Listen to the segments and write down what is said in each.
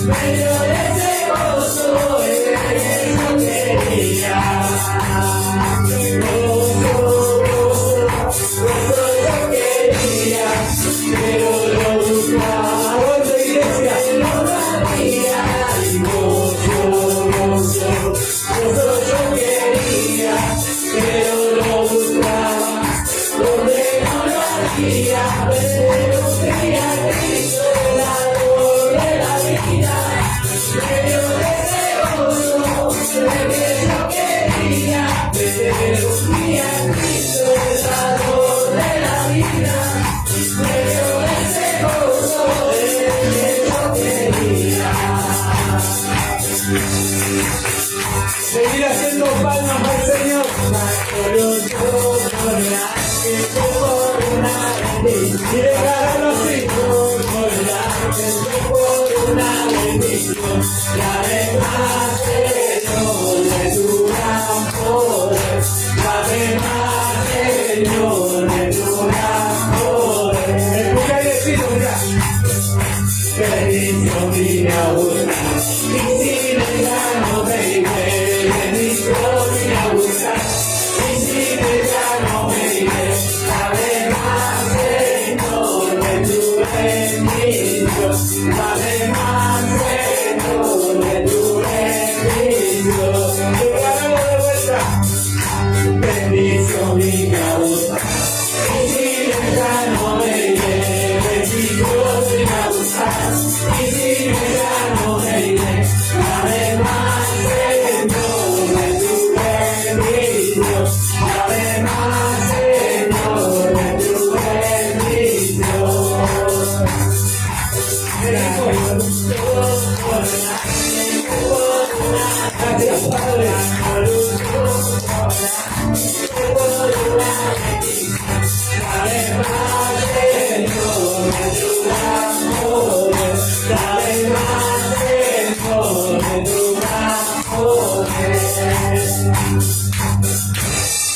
medio de ese gozo yo quería. Gozo yo quería, pero lo buscaba. Otra iglesia, no lo había. Y gozo yo quería, pero lo buscaba. Donde no lo había, pero quería Cristo, el dador de la vida. Medio de ese gozo que yo quería, pero quería Cristo, el dador de la vida. Medio de ese gozo que yo quería. Seguir haciendo palmas al Señor. Y dejarlo así, por una bendición, y además Señor de tu gran poder, y además Señor de tu gran poder. Escucha y decirlo, mira. Bendición vine a buscar, y si me gano, baby, bendición vine a buscar, y si me gano, baby, además Señor de tu bendición, además Señor de tu bendición. Decláralo de vuelta. Bendición vine a buscar, y si me gano, baby, bendición vine a buscar, y si me gano, baby, además Señor de tu bendición, además Señor de tu bendición. Gracias, Padre.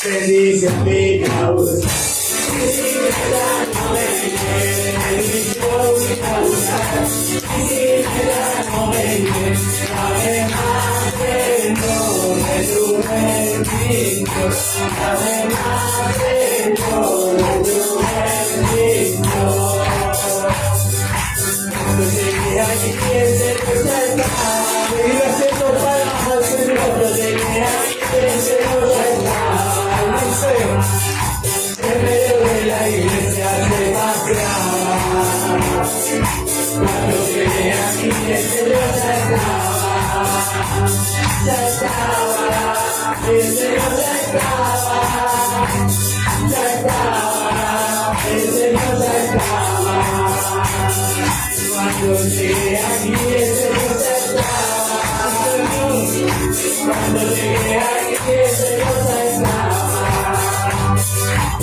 Bendición mi causa, y si me gano, bendición mi causa, y si me gano, además Señor de tu bendición, además Señor de tu bendición. Cuando llegué aquí el Señor ya está, seguir haciendo palmas al Señor. Cuando llegué aquí el Señor ya está. En medio de la iglesia se paseaba. Cuando llegué aquí el Señor ya estaba, el Señor ya estaba, el Señor ya estaba. Cuando llegué aquí el Señor ya estaba, cuando llegué aquí el Señor ya estaba.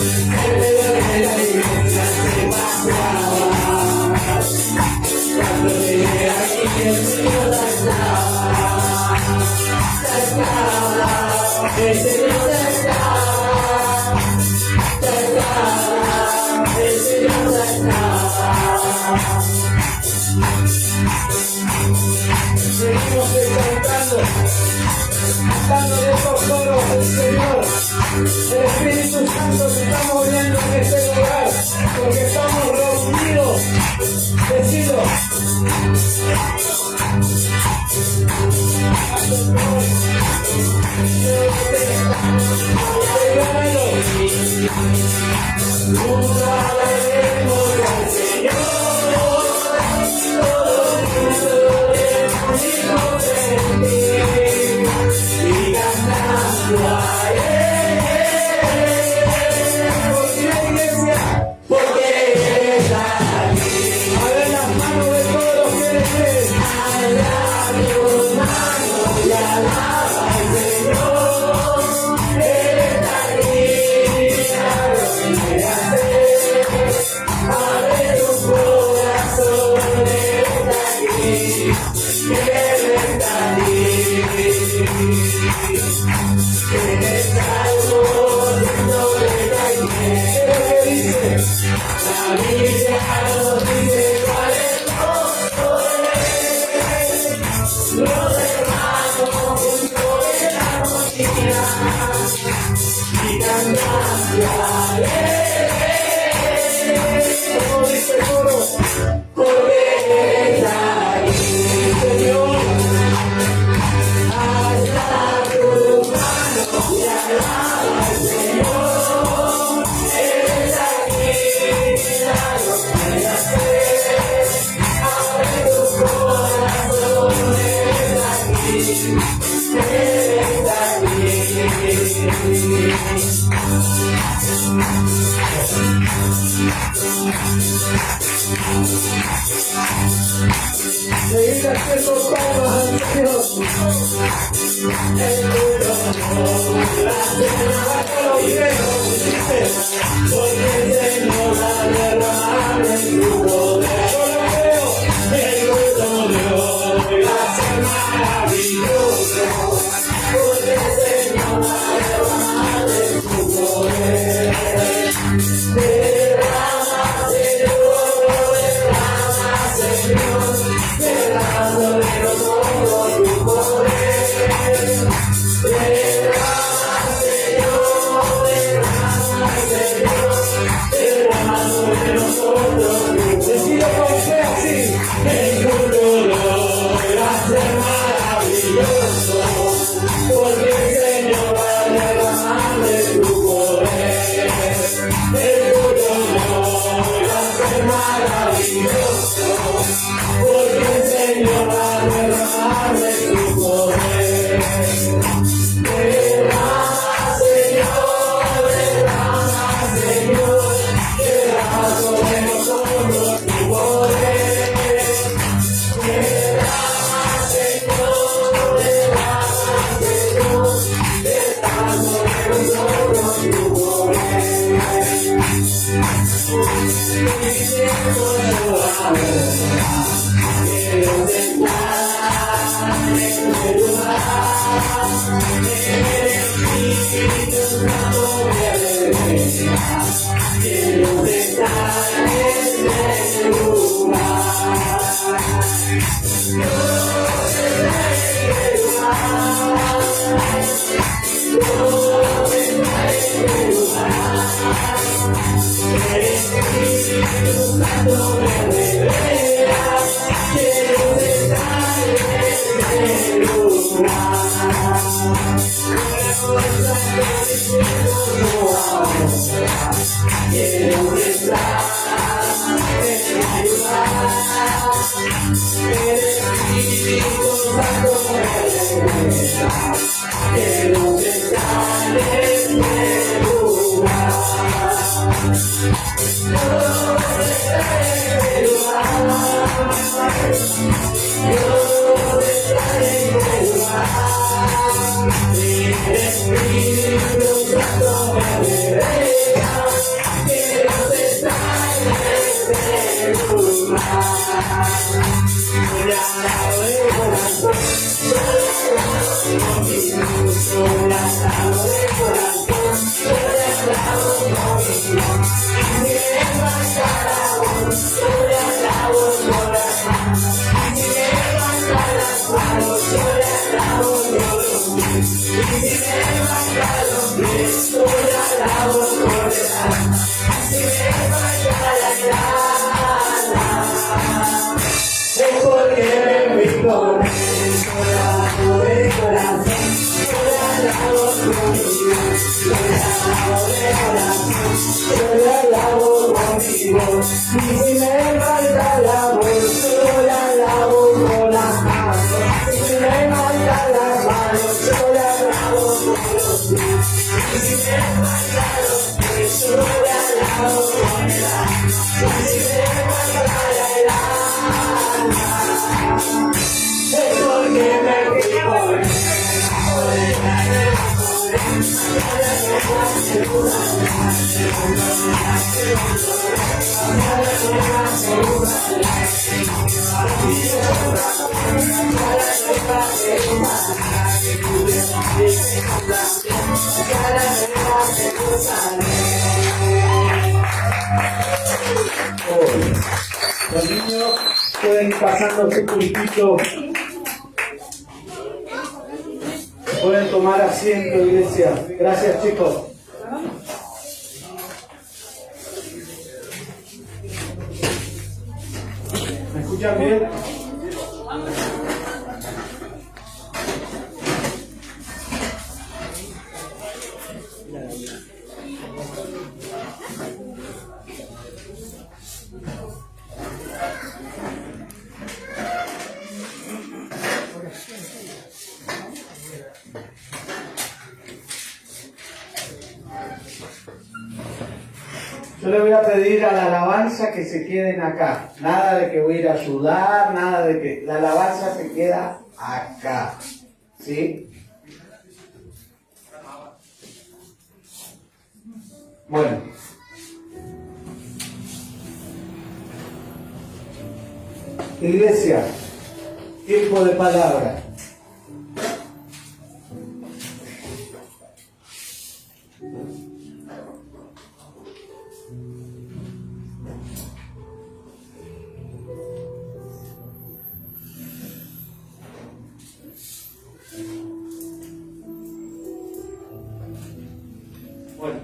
En medio de la iglesia se paseaba. Cuando llegué aquí el Señor ya estaba, el Señor ya estaba, el Señor ya estaba. Seguimos cantando de esos coros del Señor. El Espíritu Santo se está moviendo en este lugar, porque estamos reunidos. Decilo. Nunca veremos al Señor, todo el mundo unimos en ti y cantando a Él. Porque Seguir haciendo palmas al Señor. El mundo baja los cielos, porque el Señor va a derramar en su poder. Yo lo creo. El mundo va a ser maravilloso, porque el Señor va a derramar en su poder. Derrama, Señor, derrama de nosotros tu poder. Derrama, derrama de nosotros tu poder. Decido con fe así. El mundo va a ser maravilloso, porque el Señor va a derramar de tu poder. El mundo va a ser maravilloso, porque el Señor va a derramar de tu poder. Derrama, Señor, derrama sobre nosotros tu poder. Derrama, Señor, derrama sobre nosotros tu poder. Los niños pueden ir pasando su pulpito. Pueden tomar asiento, iglesia. Gracias, chicos. ¿Me escuchan bien? Yo le voy a pedir a la alabanza que se queden acá. Nada de que voy a ir a ayudar, nada de que la alabanza se queda acá. ¿Sí? Bueno. Iglesia, tiempo de palabra. Bueno,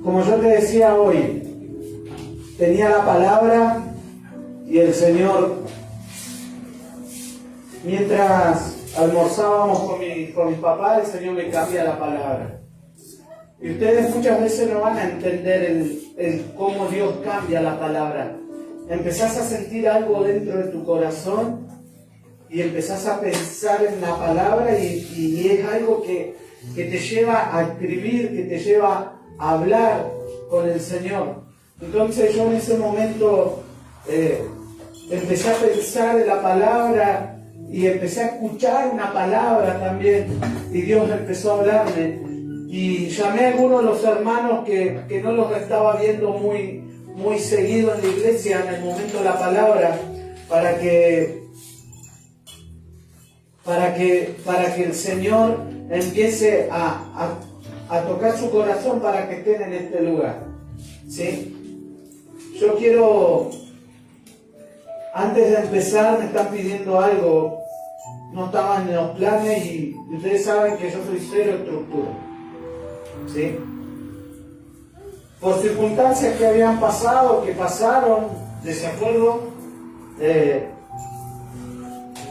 como yo te decía hoy, tenía la palabra y el Señor, mientras almorzábamos con mis papás, el Señor me cambia la palabra. Y ustedes muchas veces no van a entender el cómo Dios cambia la palabra. Empezás a sentir algo dentro de tu corazón y empezás a pensar en la palabra y es algo que te lleva a escribir, que te lleva a hablar con el Señor. Entonces yo en ese momento empecé a pensar en la palabra y empecé a escuchar una palabra también y Dios empezó a hablarme y llamé a algunos de los hermanos que no los estaba viendo muy seguido en la iglesia en el momento de la palabra para que el Señor empiece a tocar su corazón para que estén en este lugar. ¿Sí? Yo quiero, antes de empezar, me están pidiendo algo, no estaban en los planes y ustedes saben que yo soy cero estructura. ¿Sí? Por circunstancias que habían pasado, que pasaron, desacuerdo,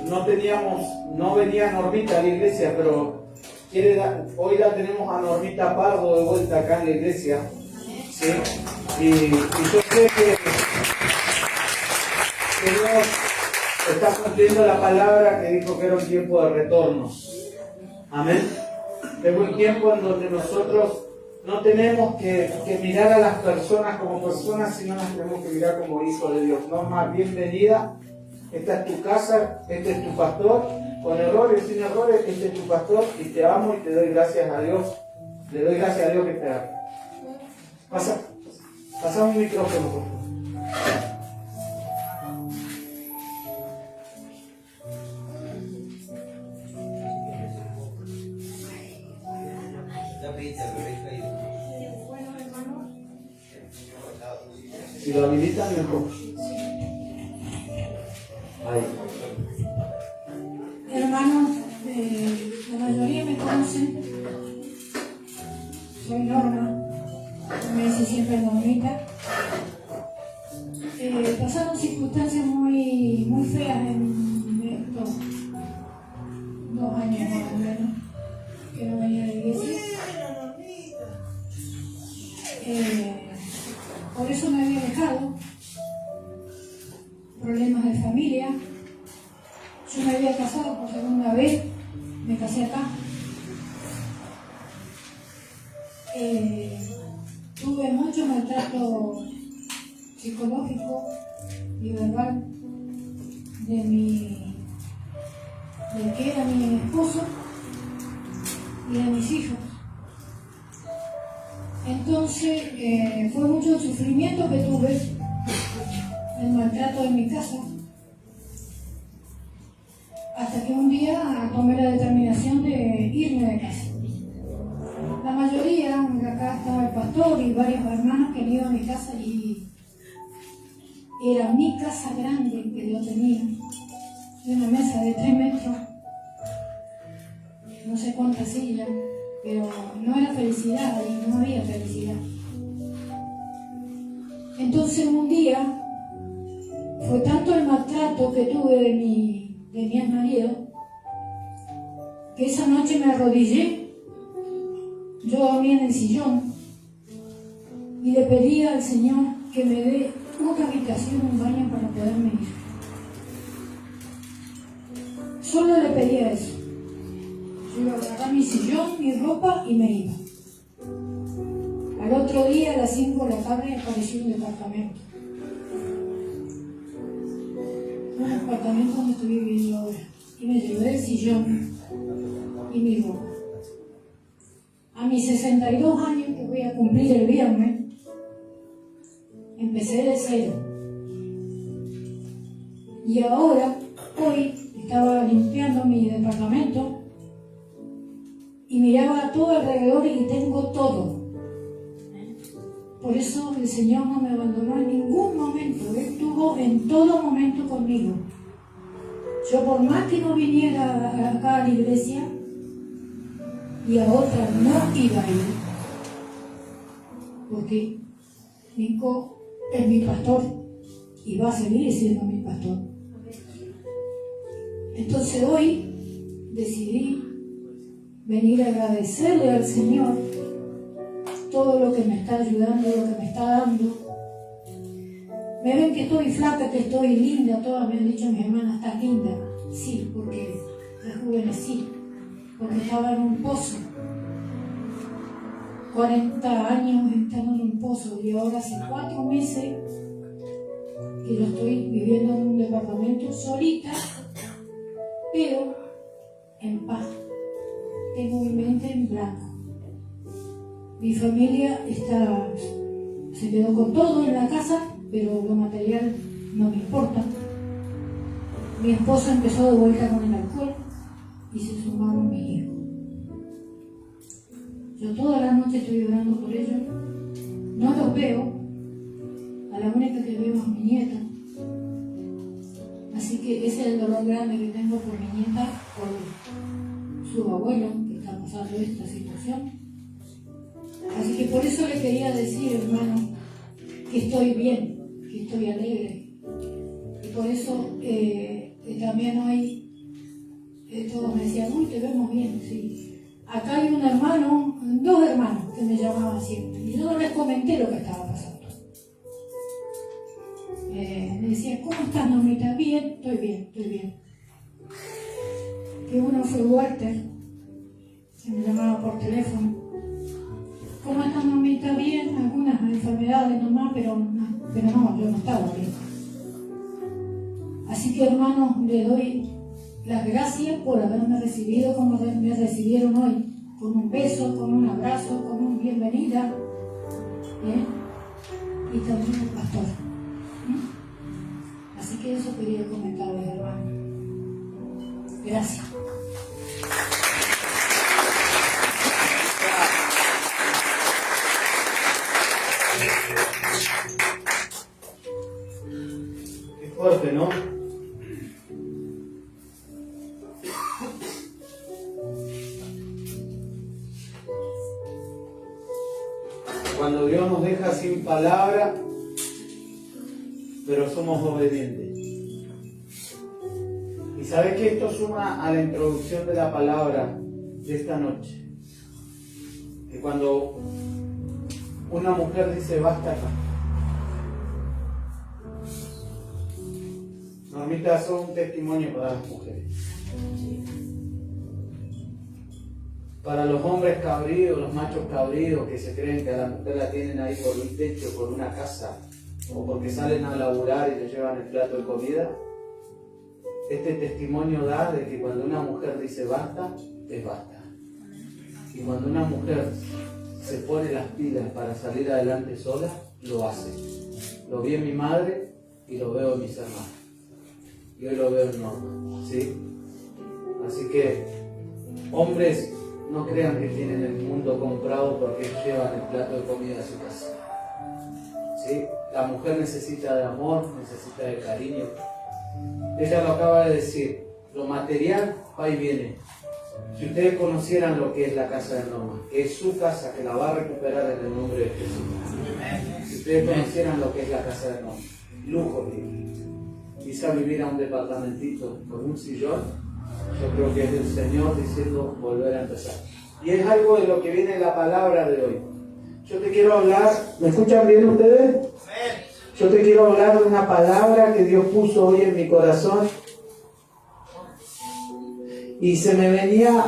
no venía Normita a la iglesia, pero hoy la tenemos a Normita Pardo de vuelta acá en la iglesia. ¿Sí? Y yo sé que Dios está cumpliendo la palabra que dijo que era un tiempo de retorno. Amén. Es un tiempo en donde nosotros no tenemos que mirar a las personas como personas, sino las tenemos que mirar como hijos de Dios. Norma, bienvenida. Esta es tu casa, este es tu pastor. Con errores, sin errores, este es tu pastor y te amo y te doy gracias a Dios. Le doy gracias a Dios que te ama. Pasa un micrófono, por favor. Si lo habilitan, mejor. Ahí. Hermanos, la mayoría me conocen. Soy Norma. Me dice siempre Normita. Pasaron circunstancias muy feas en estos 2 años más o menos que no venía a la iglesia. Por eso me había dejado. Problemas de familia. Yo me había casado por segunda vez, me casé acá. Tuve mucho maltrato psicológico y verbal de que era mi esposo y de mis hijos. Entonces fue mucho el sufrimiento que tuve, el maltrato en mi casa, hasta que un día tomé la determinación de irme de casa. La mayoría, acá estaba el pastor y varios hermanos que han ido a mi casa y era mi casa grande que yo tenía, de una mesa de 3 metros, no sé cuántas sillas, pero no era felicidad y no había felicidad. Entonces un día fue tanto el maltrato que tuve de mi exmarido que esa noche me arrodillé. Yo dormía en el sillón y le pedí al Señor que me dé otra habitación, un baño para poderme ir. Solo le pedía eso. Yo iba a agarrar mi sillón, mi ropa y me iba. Al otro día, a las 5 de la tarde, apareció un departamento. Un apartamento donde estoy viviendo ahora. Y me llevé el sillón y mi ropa. A mis 62 años, que voy a cumplir el viernes, empecé de cero. Y ahora, hoy, estaba limpiando mi departamento y miraba todo alrededor y tengo todo. Por eso el Señor no me abandonó en ningún momento. Él estuvo en todo momento conmigo. Yo, por más que no viniera acá a la iglesia y a otra no iba a ir, porque Nico es mi pastor y va a seguir siendo mi pastor. Entonces hoy decidí venir a agradecerle al Señor todo lo que me está ayudando, lo que me está dando. Me ven que estoy flaca, que estoy linda, todas me han dicho mis hermanas, estás linda. Sí, porque rejuvenecí, porque estaba en un pozo. 40 años estando en un pozo y ahora hace 4 meses que yo estoy viviendo en un departamento solita, pero en paz. Tengo mi mente en blanco. Mi familia se quedó con todo en la casa, pero lo material no me importa. Mi esposo empezó de vuelta con el alcohol y se sumaron mis hijos. Yo toda la noche estoy orando por ellos. No los veo. A la única que veo es mi nieta. Así que ese es el dolor grande que tengo por mi nieta, por su abuelo, que está pasando esta situación. Así que por eso le quería decir, hermano, que estoy bien, que estoy alegre. Y por eso también hoy todos me decían, uy, te vemos bien, sí. Acá hay un hermano, 2 hermanos que me llamaban siempre. Y yo no les comenté lo que estaba pasando. Me decían, ¿cómo estás, Normita? Bien, estoy bien, estoy bien. Que uno fue Walter, se me llamaba por teléfono. ¿Cómo estás, Normita? Bien, algunas enfermedades nomás, pero no, yo no estaba bien. Así que, hermanos, le doy las gracias por haberme recibido como me recibieron hoy, con un beso, con un abrazo, con una bienvenida, y también el pastor. Así que eso quería comentarles, hermano. Gracias. Qué fuerte, ¿no? Cuando Dios nos deja sin palabra, pero somos obedientes. Y sabes que esto suma a la introducción de la palabra de esta noche. Que cuando una mujer dice basta acá, Normita, son un testimonio para las mujeres. Para los hombres cabríos, los machos cabríos que se creen que a la mujer la tienen ahí por un techo, por una casa, o porque salen a laburar y le llevan el plato de comida, este testimonio da de que cuando una mujer dice basta, es basta. Y cuando una mujer se pone las pilas para salir adelante sola, lo hace. Lo vi en mi madre y lo veo en mis hermanos. Y hoy lo veo en Norma, ¿sí? Así que, hombres, no crean que tienen el mundo comprado porque llevan el plato de comida a su casa. ¿Sí? La mujer necesita de amor, necesita de cariño. Ella lo acaba de decir, lo material va y viene. Si ustedes conocieran lo que es la casa de Norma, que es su casa, que la va a recuperar en el nombre de Jesús. Si ustedes conocieran lo que es la casa de Norma, lujo libre. Quizá vivir a un departamentito con un sillón, yo creo que es el Señor diciendo volver a empezar. Y es algo de lo que viene la palabra de hoy. Yo te quiero hablar, ¿me escuchan bien ustedes? Yo te quiero hablar de una palabra que Dios puso hoy en mi corazón. Y se me venía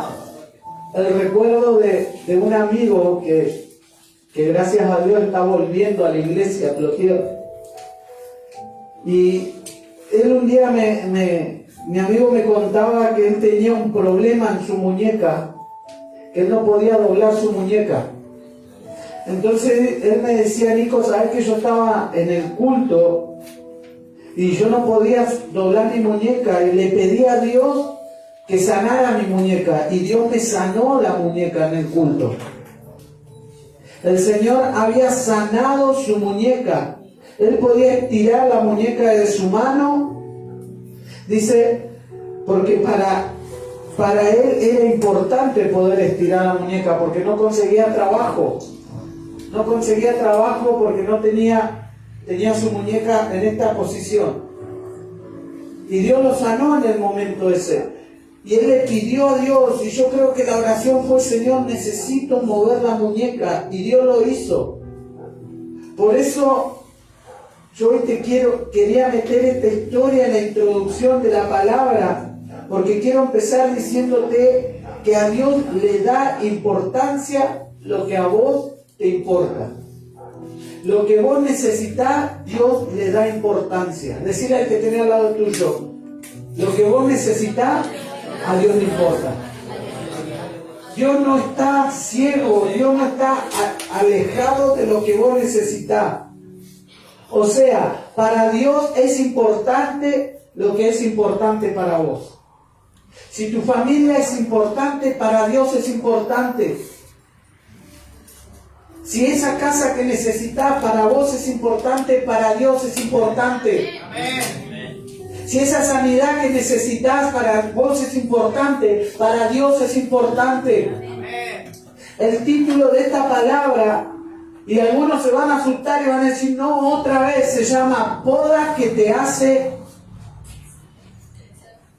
el recuerdo de un amigo que que gracias a Dios está volviendo a la iglesia, Clotier. Y él un día mi amigo me contaba que él tenía un problema en su muñeca, que él no podía doblar su muñeca. Entonces él me decía, Nico, ¿sabes que yo estaba en el culto y yo no podía doblar mi muñeca? Y le pedí a Dios que sanara mi muñeca, y Dios me sanó la muñeca en el culto. El Señor había sanado su muñeca. Él podía estirar la muñeca de su mano. Dice, porque para él era importante poder estirar la muñeca, porque no conseguía trabajo. No conseguía trabajo porque no tenía su muñeca en esta posición. Y Dios lo sanó en el momento ese. Y él le pidió a Dios, y yo creo que la oración fue, Señor, necesito mover la muñeca, y Dios lo hizo. Por eso yo hoy quería meter esta historia en la introducción de la palabra, porque quiero empezar diciéndote que a Dios le da importancia lo que a vos te importa. Lo que vos necesitas, Dios le da importancia. Decirle al que tiene al lado tuyo, lo que vos necesitas, a Dios le importa. Dios no está ciego, Dios no está alejado de lo que vos necesitas. O sea, para Dios es importante lo que es importante para vos. Si tu familia es importante, para Dios es importante. Si esa casa que necesitas para vos es importante, para Dios es importante. Amén. Si esa sanidad que necesitas para vos es importante, para Dios es importante. Amén. El título de esta palabra, y algunos se van a asustar y van a decir, no, otra vez, se llama poda que te hace...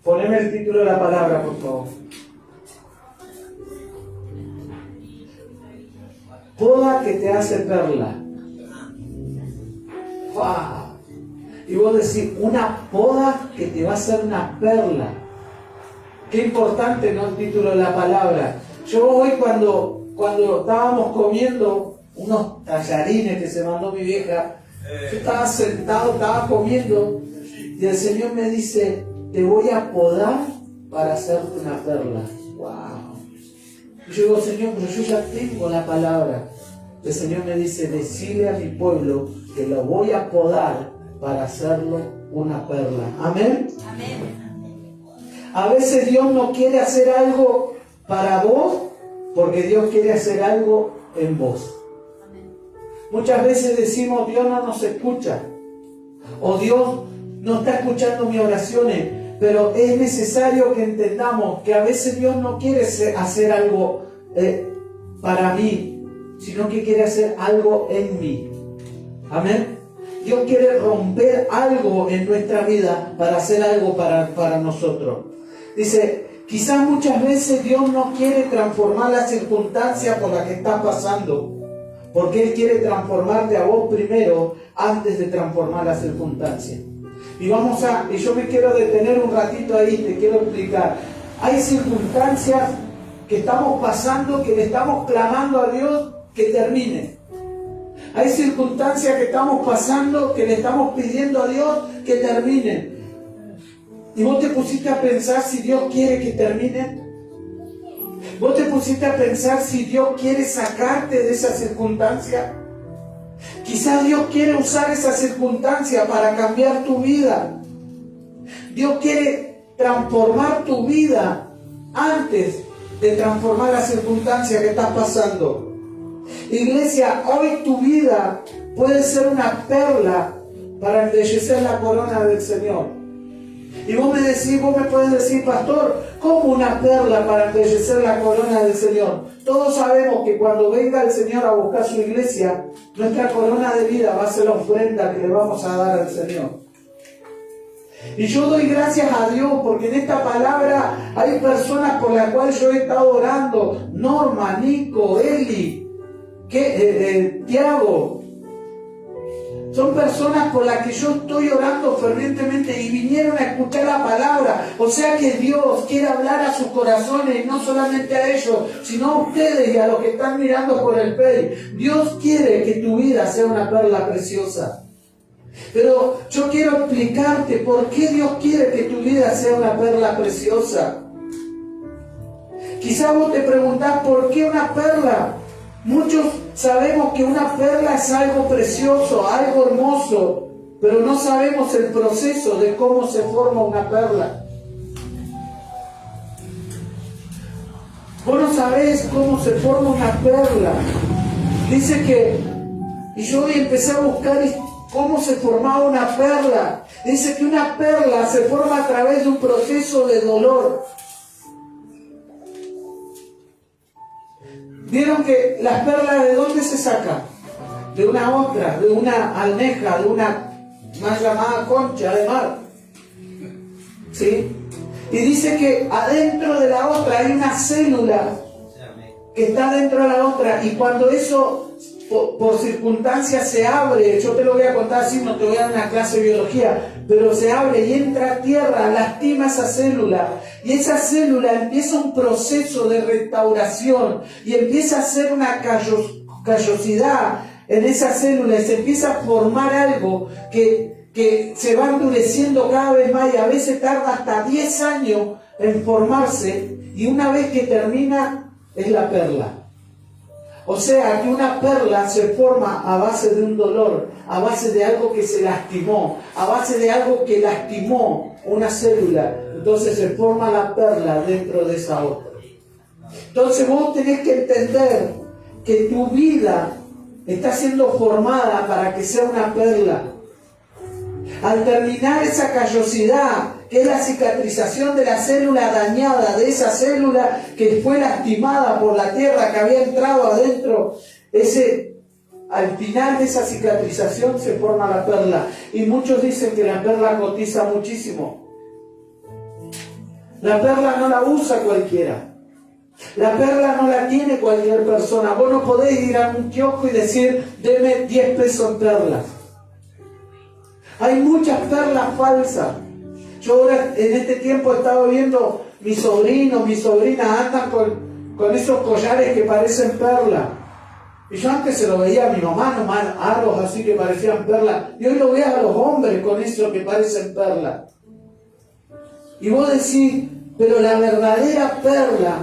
Poneme el título de la palabra, por favor. Poda que te hace perla. ¡Wow! Y vos decís, una poda que te va a hacer una perla. Qué importante, ¿no? El título de la palabra. Yo hoy cuando estábamos comiendo unos tallarines que se mandó mi vieja, yo estaba sentado, estaba comiendo, y el Señor me dice, te voy a podar para hacerte una perla. ¡Wow! Y yo digo, Señor, pero yo ya tengo la palabra. El Señor me dice, decirle a mi pueblo que lo voy a podar para hacerlo una perla. ¿Amén? Amén. A veces Dios no quiere hacer algo para vos porque Dios quiere hacer algo en vos. Amén. Muchas veces decimos, Dios no nos escucha, o Dios no está escuchando mis oraciones, pero es necesario que entendamos que a veces Dios no quiere hacer algo para mí, sino que quiere hacer algo en mí. Amén. Dios quiere romper algo en nuestra vida para hacer algo para nosotros. Dice, quizás muchas veces Dios no quiere transformar la circunstancia por la que estás pasando, porque Él quiere transformarte a vos primero antes de transformar la circunstancia. Y yo me quiero detener un ratito ahí, te quiero explicar. Hay circunstancias que estamos pasando, que le estamos clamando a Dios que termine. Hay circunstancias que estamos pasando, que le estamos pidiendo a Dios que terminen. ¿Y vos te pusiste a pensar si Dios quiere que termine? ¿Vos te pusiste a pensar si Dios quiere sacarte de esa circunstancia? Quizás Dios quiere usar esa circunstancia para cambiar tu vida. Dios quiere transformar tu vida antes de transformar la circunstancia que estás pasando. Iglesia, hoy tu vida puede ser una perla para embellecer la corona del Señor. Y vos me puedes decir, pastor, ¿cómo una perla para embellecer la corona del Señor? Todos sabemos que cuando venga el Señor a buscar su iglesia, nuestra corona de vida va a ser la ofrenda que le vamos a dar al Señor. Y yo doy gracias a Dios porque en esta palabra hay personas por las cuales yo he estado orando. Norma, Nico, Eli, Tiago. Son personas por las que yo estoy orando fervientemente y vinieron a escuchar la palabra. O sea que Dios quiere hablar a sus corazones, y no solamente a ellos, sino a ustedes y a los que están mirando por el Play. Dios quiere que tu vida sea una perla preciosa. Pero yo quiero explicarte por qué Dios quiere que tu vida sea una perla preciosa. Quizás vos te preguntás por qué una perla. Muchos sabemos que una perla es algo precioso, algo hermoso, pero no sabemos el proceso de cómo se forma una perla. Vos no sabés cómo se forma una perla. Dice que, y yo hoy empecé a buscar cómo se formaba una perla. Dice que una perla se forma a través de un proceso de dolor. ¿Vieron que las perlas de dónde se sacan? De una ostra, de una almeja, de una más llamada concha de mar. ¿Sí? Y dice que adentro de la ostra hay una célula que está dentro de la ostra, y cuando eso por circunstancias se abre, yo te lo voy a contar así, no te voy a dar una clase de biología, pero se abre y entra a tierra, lastima esa célula, y esa célula empieza un proceso de restauración y empieza a hacer una callosidad en esa célula, y se empieza a formar algo que se va endureciendo cada vez más, y a veces tarda hasta 10 años en formarse, y una vez que termina es la perla. O sea que una perla se forma a base de un dolor, a base de algo que se lastimó, a base de algo que lastimó una célula. Entonces se forma la perla dentro de esa otra. Entonces vos tenés que entender que tu vida está siendo formada para que sea una perla. Al terminar esa callosidad, que es la cicatrización de la célula dañada, de esa célula que fue lastimada por la tierra, que había entrado adentro, al final de esa cicatrización se forma la perla. Y muchos dicen que la perla cotiza muchísimo. La perla no la usa cualquiera. La perla no la tiene cualquier persona. Vos no podés ir a un kiosco y decir, deme 10 pesos en perlas. Hay muchas perlas falsas. Yo ahora en este tiempo he estado viendo mis sobrinos, mis sobrinas andan con esos collares que parecen perlas. Y yo antes se lo veía a mi mamá, nomás aros así que parecían perlas. Y hoy lo veo a los hombres con eso que parecen perlas. Y vos decís, pero la verdadera perla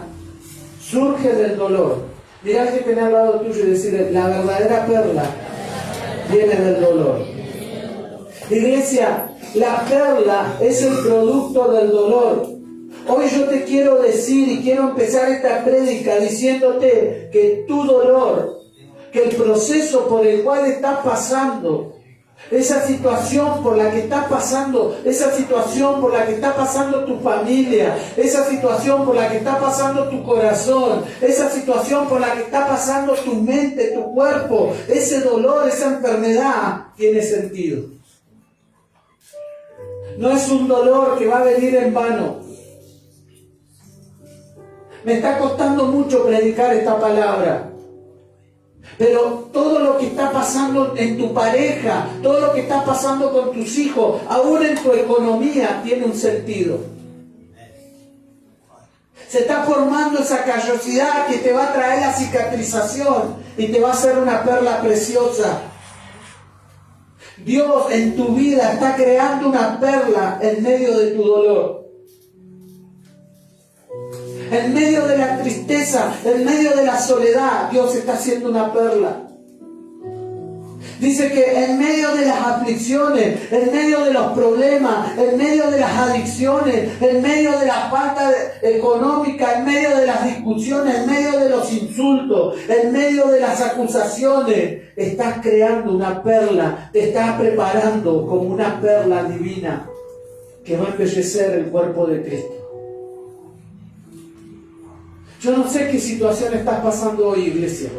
surge del dolor. Mirá al que tenés al lado tuyo y decirle, la verdadera perla viene del dolor. Iglesia, la perla es el producto del dolor. Hoy yo te quiero decir y quiero empezar esta prédica diciéndote que tu dolor, que el proceso por el cual estás pasando, esa situación por la que estás pasando, esa situación por la que está pasando tu familia, esa situación por la que está pasando tu corazón, esa situación por la que está pasando tu mente, tu cuerpo, ese dolor, esa enfermedad, tiene sentido. No es un dolor que va a venir en vano. Me está costando mucho predicar esta palabra. Pero todo lo que está pasando en tu pareja, todo lo que está pasando con tus hijos, aún en tu economía, tiene un sentido. Se está formando esa callosidad que te va a traer la cicatrización y te va a hacer una perla preciosa. Dios en tu vida está creando una perla en medio de tu dolor. En medio de la tristeza, en medio de la soledad, Dios está haciendo una perla. Dice que en medio de las aflicciones, en medio de los problemas, en medio de las adicciones, en medio de la falta económica, en medio de las discusiones, en medio de los insultos, en medio de las acusaciones, estás creando una perla, te estás preparando como una perla divina que va a embellecer el cuerpo de Cristo. Yo no sé qué situación estás pasando hoy, iglesia.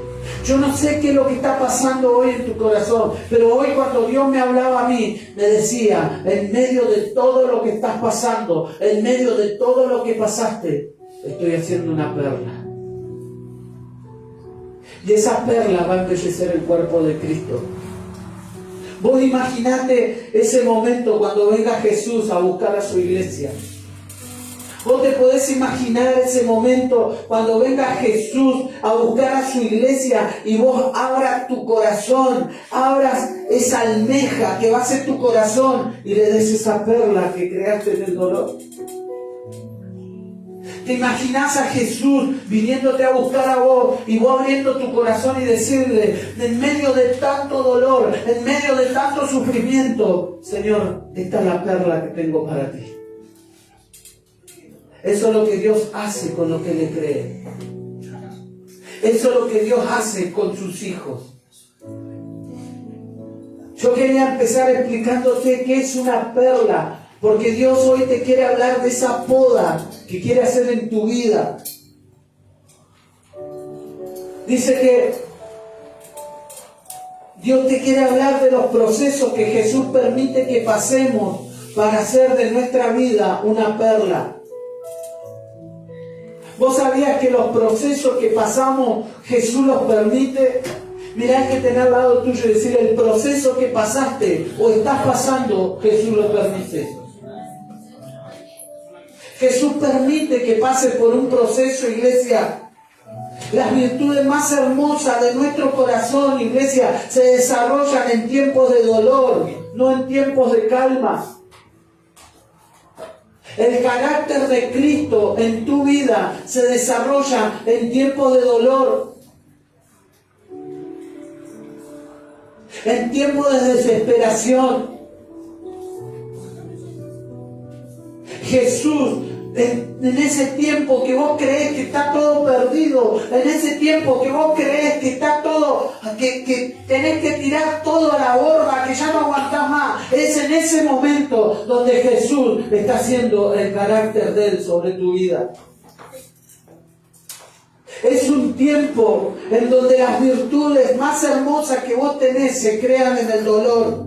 Yo no sé qué es lo que está pasando hoy en tu corazón, pero hoy cuando Dios me hablaba a mí, me decía, en medio de todo lo que estás pasando, en medio de todo lo que pasaste, estoy haciendo una perla. Y esa perla va a embellecer el cuerpo de Cristo. Vos imaginate ese momento cuando venga Jesús a buscar a su iglesia. Vos te podés imaginar ese momento cuando venga Jesús a buscar a su iglesia y vos abras tu corazón, abras esa almeja que va a ser tu corazón y le des esa perla que creaste en el dolor. ¿Te imaginás a Jesús viniéndote a buscar a vos y vos abriendo tu corazón y decirle, en medio de tanto dolor, en medio de tanto sufrimiento, Señor, esta es la perla que tengo para ti? Eso es lo que Dios hace con lo que le cree. Eso es lo que Dios hace con sus hijos. Yo quería empezar explicándote qué es una perla. Porque Dios hoy te quiere hablar de esa poda que quiere hacer en tu vida. Dice que Dios te quiere hablar de los procesos que Jesús permite que pasemos para hacer de nuestra vida una perla. ¿Vos sabías que los procesos que pasamos Jesús los permite? Mirá, hay que tener al lado tuyo y decir, el proceso que pasaste o estás pasando, Jesús lo permite. Jesús permite que pases por un proceso, iglesia. Las virtudes más hermosas de nuestro corazón, iglesia, se desarrollan en tiempos de dolor, no en tiempos de calma. El carácter de Cristo en tu vida se desarrolla en tiempos de dolor, en tiempos de desesperación. Jesús, en ese tiempo que vos creés que está todo perdido, en ese tiempo que vos creés que está todo, que tenés que tirar todo a la borda, que ya no aguantás más, es en ese momento donde Jesús está haciendo el carácter de Él sobre tu vida. Es un tiempo en donde las virtudes más hermosas que vos tenés se crean en el dolor.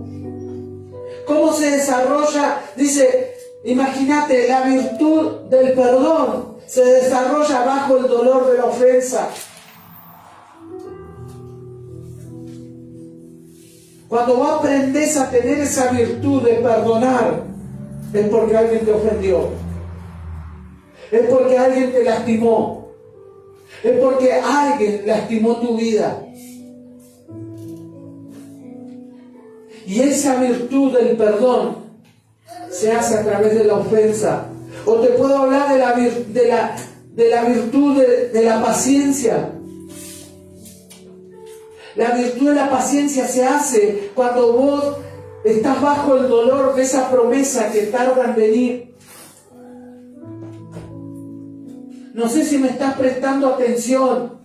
¿Cómo se desarrolla? Dice, imagínate, la virtud del perdón se desarrolla bajo el dolor de la ofensa. Cuando vos aprendés a tener esa virtud de perdonar, es porque alguien te ofendió, es porque alguien te lastimó, es porque alguien lastimó tu vida. Y esa virtud del perdón se hace a través de la ofensa. O te puedo hablar de la virtud de la paciencia. La virtud de la paciencia se hace cuando vos estás bajo el dolor de esa promesa que tarda en venir. No sé si me estás prestando atención.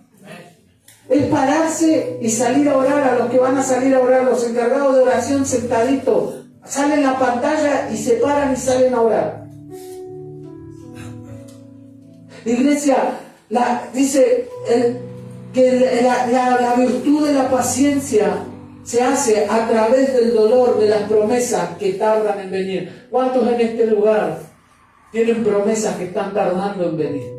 Es pararse y salir a orar. A los que van a salir a orar, los encargados de oración sentaditos, salen a la pantalla y se paran y salen a orar. La iglesia dice que la virtud de la paciencia se hace a través del dolor de las promesas que tardan en venir. ¿Cuántos en este lugar tienen promesas que están tardando en venir?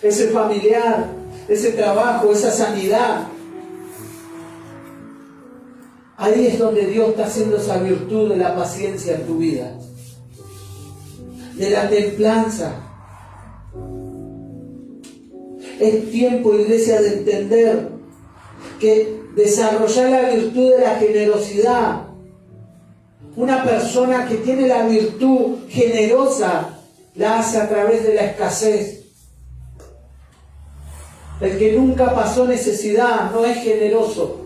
Ese familiar, ese trabajo, esa sanidad. Ahí es donde Dios está haciendo esa virtud de la paciencia en tu vida, de la templanza. Es tiempo, iglesia, de entender que desarrollar la virtud de la generosidad, una persona que tiene la virtud generosa, la hace a través de la escasez. El que nunca pasó necesidad no es generoso.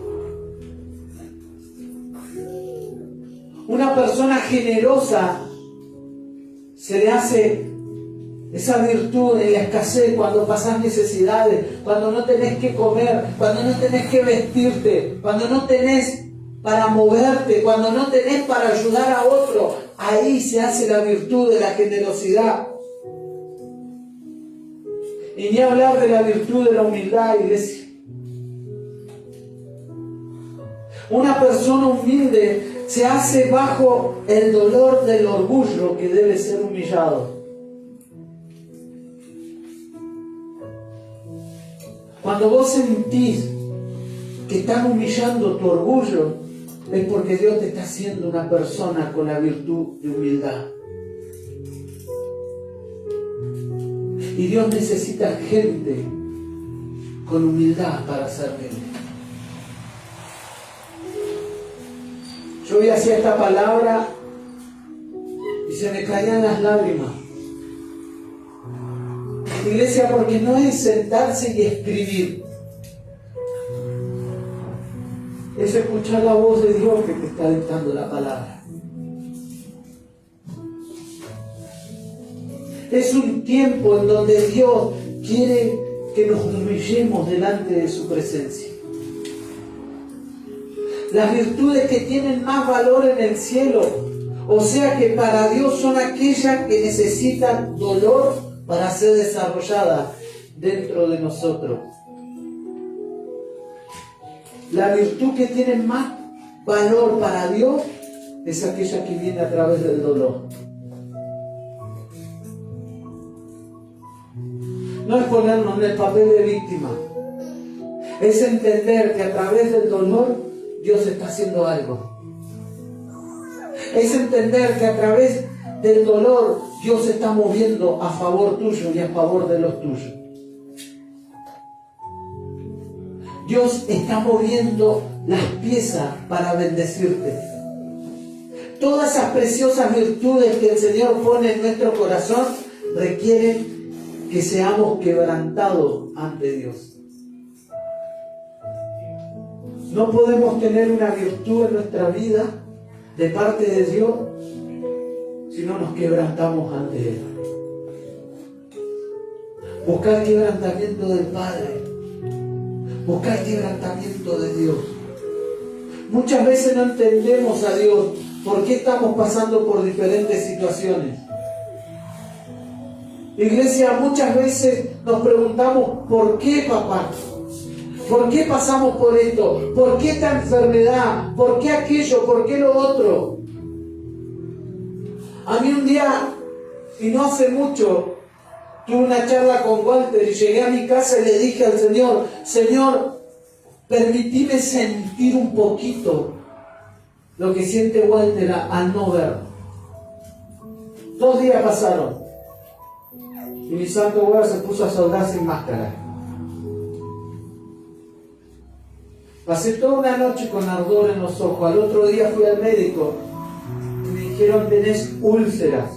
Una persona generosa se le hace esa virtud en la escasez, cuando pasás necesidades, cuando no tenés que comer, cuando no tenés que vestirte, cuando no tenés para moverte, cuando no tenés para ayudar a otro. Ahí se hace la virtud de la generosidad. Y ni hablar de la virtud de la humildad, iglesia. Una persona humilde se hace bajo el dolor del orgullo que debe ser humillado. Cuando vos sentís que están humillando tu orgullo, es porque Dios te está haciendo una persona con la virtud de humildad. Y Dios necesita gente con humildad para servirle. Yo hoy hacía esta palabra y se me caían las lágrimas. Iglesia, porque no es sentarse y escribir. Es escuchar la voz de Dios que te está dictando la palabra. Es un tiempo en donde Dios quiere que nos humillemos delante de su presencia. Las virtudes que tienen más valor en el cielo, o sea que para Dios son aquellas que necesitan dolor para ser desarrolladas dentro de nosotros. La virtud que tiene más valor para Dios es aquella que viene a través del dolor. No es ponernos en el papel de víctima. Es entender que a través del dolor Dios está haciendo algo. Es entender que a través del dolor Dios se está moviendo a favor tuyo y a favor de los tuyos. Dios está moviendo las piezas para bendecirte. Todas esas preciosas virtudes que el Señor pone en nuestro corazón requieren que seamos quebrantados ante Dios. No podemos tener una virtud en nuestra vida de parte de Dios si no nos quebrantamos ante Él. Buscar quebrantamiento del Padre. Buscar quebrantamiento de Dios. Muchas veces no entendemos a Dios por qué estamos pasando por diferentes situaciones. Iglesia, muchas veces nos preguntamos, ¿por qué, papá? ¿Por qué pasamos por esto? ¿Por qué esta enfermedad? ¿Por qué aquello? ¿Por qué lo otro? A mí un día, y no hace mucho, tuve una charla con Walter y llegué a mi casa y le dije al Señor, Señor, permitime sentir un poquito lo que siente Walter al no ver. 2 días pasaron. Y mi santo hogar se puso a soldar sin máscara. Pasé toda una noche con ardor en los ojos. Al otro día fui al médico y me dijeron, tenés úlceras.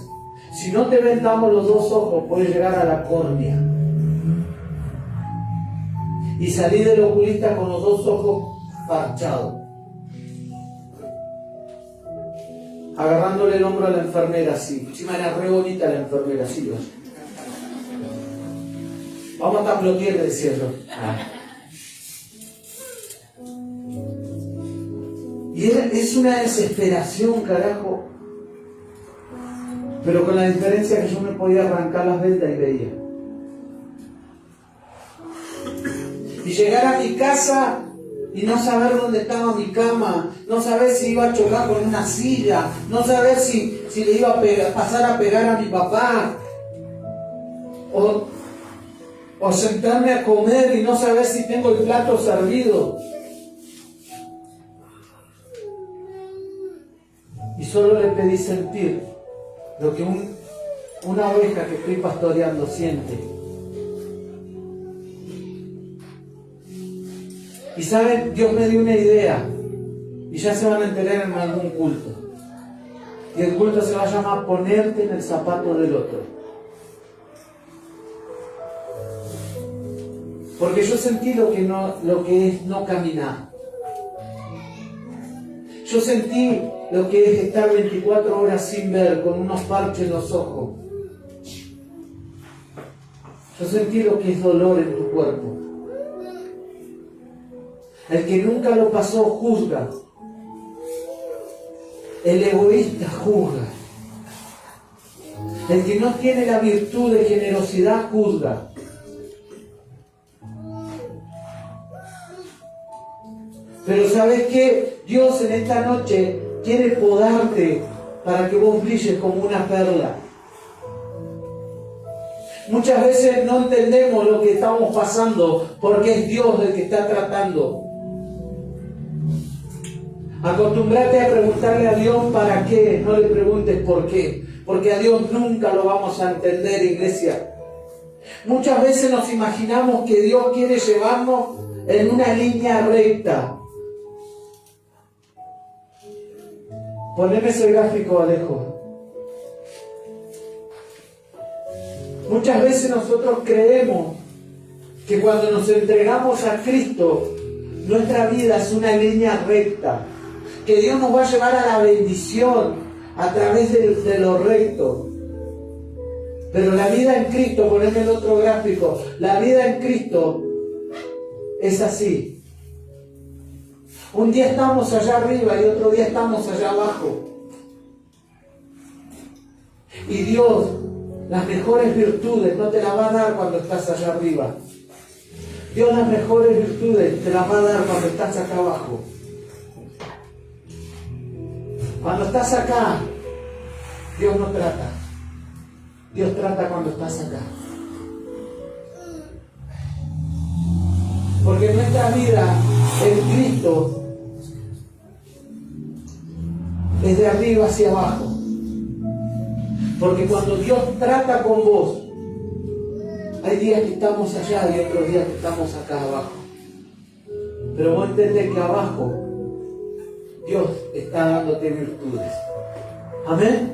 Si no te vendamos los 2 ojos, puedes llegar a la córnea. Y salí del oculista con los 2 ojos parchados. Agarrándole el hombro a la enfermera así. Encima era re bonita la enfermera así. Vamos a tablotear del cielo. Y es una desesperación, carajo. Pero con la diferencia que yo me podía arrancar las vendas y veía. Y llegar a mi casa y no saber dónde estaba mi cama, no saber si iba a chocar con una silla, no saber si le iba a pasar a pegar a mi papá. O sentarme a comer y no saber si tengo el plato servido. Y solo le pedí sentir lo que una oveja que estoy pastoreando siente. Y saben, Dios me dio una idea. Y ya se van a enterar en algún culto. Y el culto se va a llamar ponerte en el zapato del otro. Porque yo sentí lo que es no caminar. Yo sentí lo que es estar 24 horas sin ver, con unos parches en los ojos. Yo sentí lo que es dolor en tu cuerpo. El que nunca lo pasó juzga. El egoísta juzga. El que no tiene la virtud de generosidad juzga. Pero ¿sabes qué? Dios en esta noche quiere podarte para que vos brilles como una perla. Muchas veces no entendemos lo que estamos pasando porque es Dios el que está tratando. Acostumbrate a preguntarle a Dios para qué, no le preguntes por qué, porque a Dios nunca lo vamos a entender, iglesia. Muchas veces nos imaginamos que Dios quiere llevarnos en una línea recta. Poneme ese gráfico, Alejo. Muchas veces nosotros creemos que cuando nos entregamos a Cristo, nuestra vida es una línea recta, que Dios nos va a llevar a la bendición a través de lo recto. Pero la vida en Cristo, poneme el otro gráfico, la vida en Cristo es así. Un día estamos allá arriba y otro día estamos allá abajo. Y Dios, las mejores virtudes no te las va a dar cuando estás allá arriba. Dios las mejores virtudes te las va a dar cuando estás acá abajo. Cuando estás acá, Dios no trata. Dios trata cuando estás acá. Porque nuestra vida en Cristo es de arriba hacia abajo. Porque cuando Dios trata con vos, hay días que estamos allá y otros días que estamos acá abajo. Pero vos entendés que abajo Dios está dándote virtudes. Amén.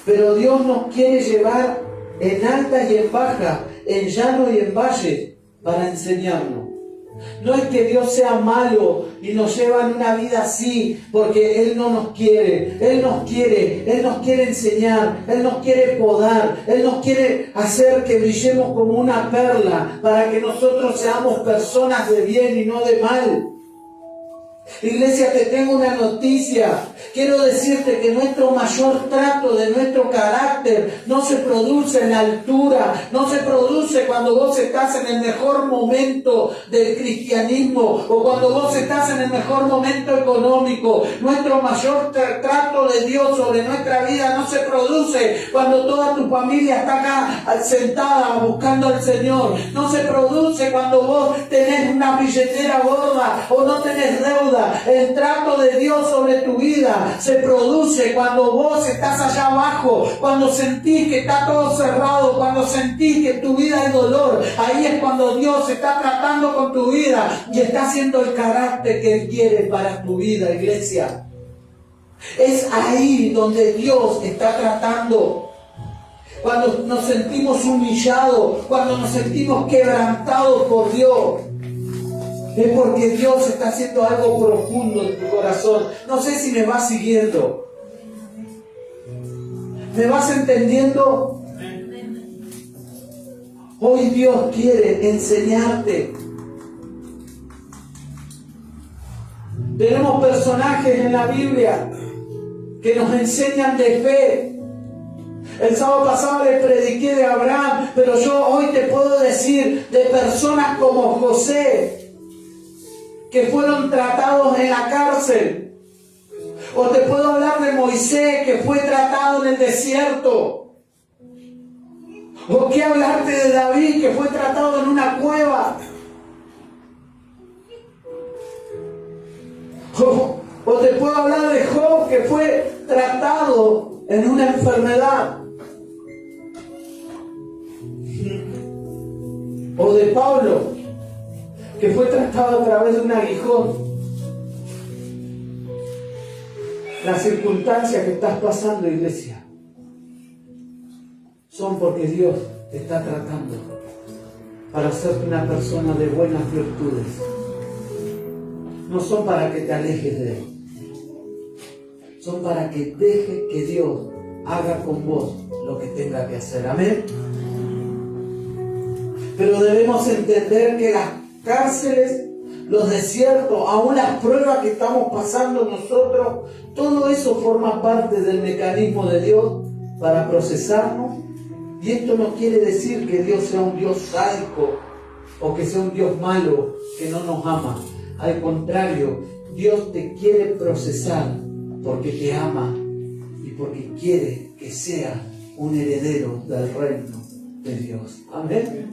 Pero Dios nos quiere llevar en alta y en baja, en llano y en valle, para enseñarnos. No es que Dios sea malo y nos lleva en una vida así porque Él no nos quiere. Él nos quiere enseñar, Él nos quiere podar, Él nos quiere hacer que brillemos como una perla para que nosotros seamos personas de bien y no de mal. Iglesia, te tengo una noticia. Quiero decirte que nuestro mayor trato de nuestro carácter no se produce en la altura, no se produce cuando vos estás en el mejor momento del cristianismo o cuando vos estás en el mejor momento económico. Nuestro mayor trato de Dios sobre nuestra vida no se produce cuando toda tu familia está acá sentada buscando al Señor. No se produce cuando vos tenés una billetera gorda o no tenés deuda. El trato de Dios sobre tu vida se produce cuando vos estás allá abajo, cuando sentís que está todo cerrado, cuando sentís que tu vida es dolor. Ahí es cuando Dios está tratando con tu vida y está haciendo el carácter que Él quiere para tu vida, iglesia. Es ahí donde Dios está tratando. Cuando nos sentimos humillados, cuando nos sentimos quebrantados por Dios, es porque Dios está haciendo algo profundo en tu corazón. No sé si me vas siguiendo. ¿Me vas entendiendo? Hoy Dios quiere enseñarte. Tenemos personajes en la Biblia que nos enseñan de fe. El sábado pasado les prediqué de Abraham, pero yo hoy te puedo decir de personas como José, que fueron tratados en la cárcel. O te puedo hablar de Moisés, que fue tratado en el desierto. O qué hablarte de David, que fue tratado en una cueva. O te puedo hablar de Job, que fue tratado en una enfermedad. O de Pablo, que fue tratado a través de un aguijón. Las circunstancias que estás pasando, iglesia, son porque Dios te está tratando para hacerte una persona de buenas virtudes. No son para que te alejes de Él. Son para que dejes que Dios haga con vos lo que tenga que hacer. Amén. Pero debemos entender que las cárceles, los desiertos, aún las pruebas que estamos pasando nosotros, todo eso forma parte del mecanismo de Dios para procesarnos. Y esto no quiere decir que Dios sea un Dios sádico o que sea un Dios malo que no nos ama. Al contrario, Dios te quiere procesar porque te ama y porque quiere que sea un heredero del reino de Dios. Amén.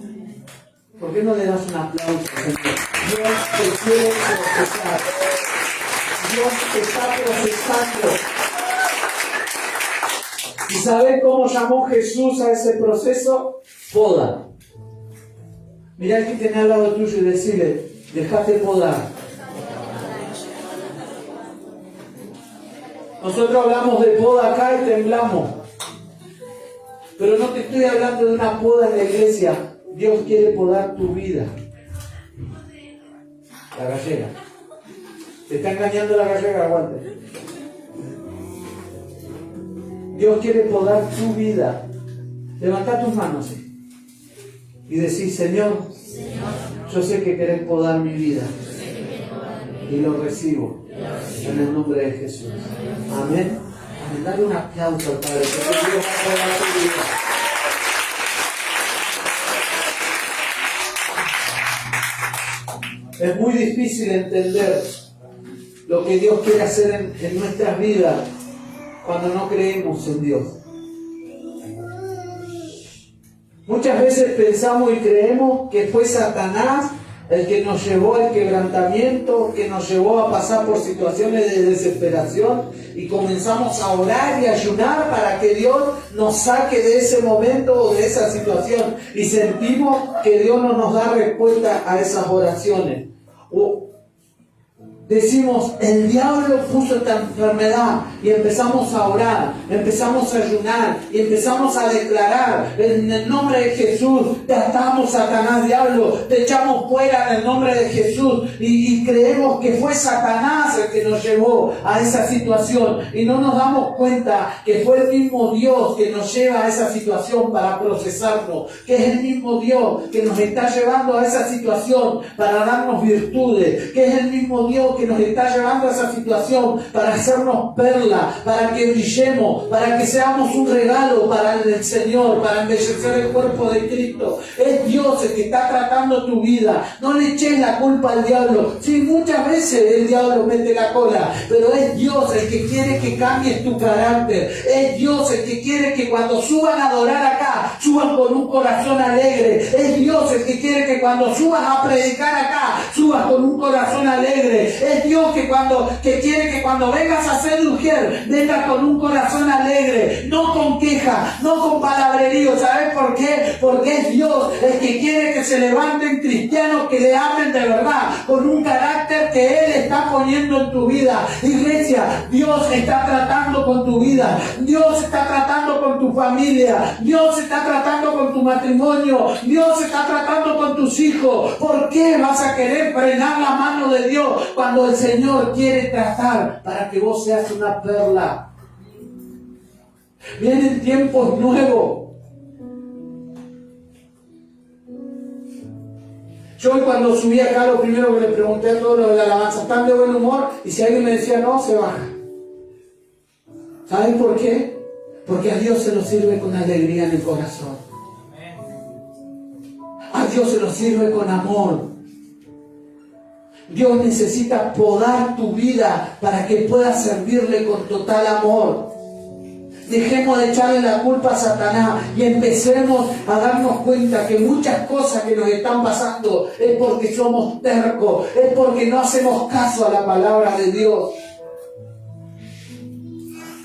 ¿Por qué no le das un aplauso, Señor? Dios te quiere procesar. Dios te está procesando. ¿Y sabes cómo llamó Jesús a ese proceso? Poda. Mirá al que tiene al lado tuyo y decirle, dejate podar. Nosotros hablamos de poda acá y temblamos. Pero no te estoy hablando de una poda en la iglesia. Dios quiere podar tu vida. La gallega. Te está engañando la gallega, aguante. Dios quiere podar tu vida. Levanta tus manos y decís, Señor, yo sé que querés podar mi vida. Y lo recibo en el nombre de Jesús. Amén. Amén. Dale un aplauso al Padre. Porque Dios va a podar tu vida. Es muy difícil entender lo que Dios quiere hacer en nuestras vidas cuando no creemos en Dios. Muchas veces pensamos y creemos que fue Satanás el que nos llevó al quebrantamiento, que nos llevó a pasar por situaciones de desesperación, y comenzamos a orar y ayunar para que Dios nos saque de ese momento o de esa situación, y sentimos que Dios no nos da respuesta a esas oraciones. Decimos, el diablo puso esta enfermedad, y empezamos a orar, empezamos a ayunar y empezamos a declarar en el nombre de Jesús, te atamos, Satanás, diablo, te echamos fuera en el nombre de Jesús, y creemos que fue Satanás el que nos llevó a esa situación, y no nos damos cuenta que fue el mismo Dios que nos lleva a esa situación para procesarnos, que es el mismo Dios que nos está llevando a esa situación para darnos virtudes, que es el mismo Dios que nos está llevando a esa situación para hacernos perla, para que brillemos, para que seamos un regalo para el Señor, para embellecer el cuerpo de Cristo. Es Dios el que está tratando tu vida. No le eches la culpa al diablo. Sí, muchas veces el diablo mete la cola, pero es Dios el que quiere que cambies tu carácter. Es Dios el que quiere que cuando suban a adorar acá, suban con un corazón alegre. Es Dios el que quiere que cuando subas a predicar acá, subas con un corazón alegre. Es Dios que quiere que cuando vengas a ser mujer, vengas con un corazón alegre, no con queja, no con palabrerío. ¿Sabes por qué? Porque es Dios el que quiere que se levanten cristianos que le amen de verdad, con un carácter que Él está poniendo en tu vida. Iglesia, Dios está tratando con tu vida, Dios está tratando con tu familia, Dios está tratando con tu matrimonio, Dios está tratando con tus hijos. ¿Por qué vas a querer frenar la mano de Dios cuando el Señor quiere tratar para que vos seas una perla? Vienen tiempos nuevos. Yo hoy cuando subí acá, lo primero que le pregunté a todos los de la alabanza, ¿están de buen humor? Y si alguien me decía no, se baja. ¿Saben por qué? Porque a Dios se lo sirve con alegría en el corazón. A Dios se lo sirve con amor. Dios necesita podar tu vida para que puedas servirle con total amor. Dejemos de echarle la culpa a Satanás y empecemos a darnos cuenta que muchas cosas que nos están pasando es porque somos tercos, es porque no hacemos caso a la palabra de Dios.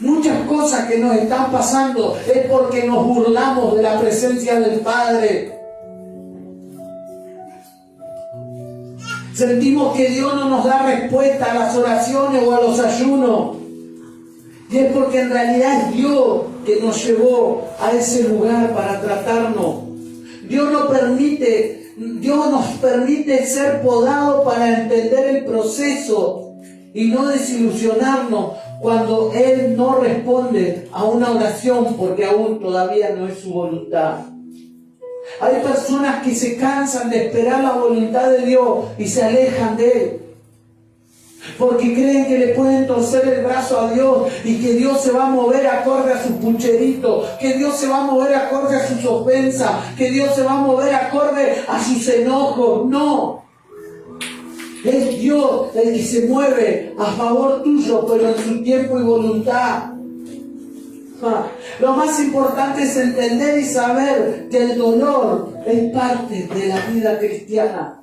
Muchas cosas que nos están pasando es porque nos burlamos de la presencia del Padre. Sentimos que Dios no nos da respuesta a las oraciones o a los ayunos. Y es porque en realidad es Dios que nos llevó a ese lugar para tratarnos. Dios nos permite ser podados para entender el proceso y no desilusionarnos cuando Él no responde a una oración porque aún todavía no es su voluntad. Hay personas que se cansan de esperar la voluntad de Dios y se alejan de Él, porque creen que le pueden torcer el brazo a Dios y que Dios se va a mover acorde a sus pucheritos, que Dios se va a mover acorde a sus ofensas, que Dios se va a mover acorde a sus enojos. No. Es Dios el que se mueve a favor tuyo, pero en su tiempo y voluntad. Lo más importante es entender y saber que el dolor es parte de la vida cristiana.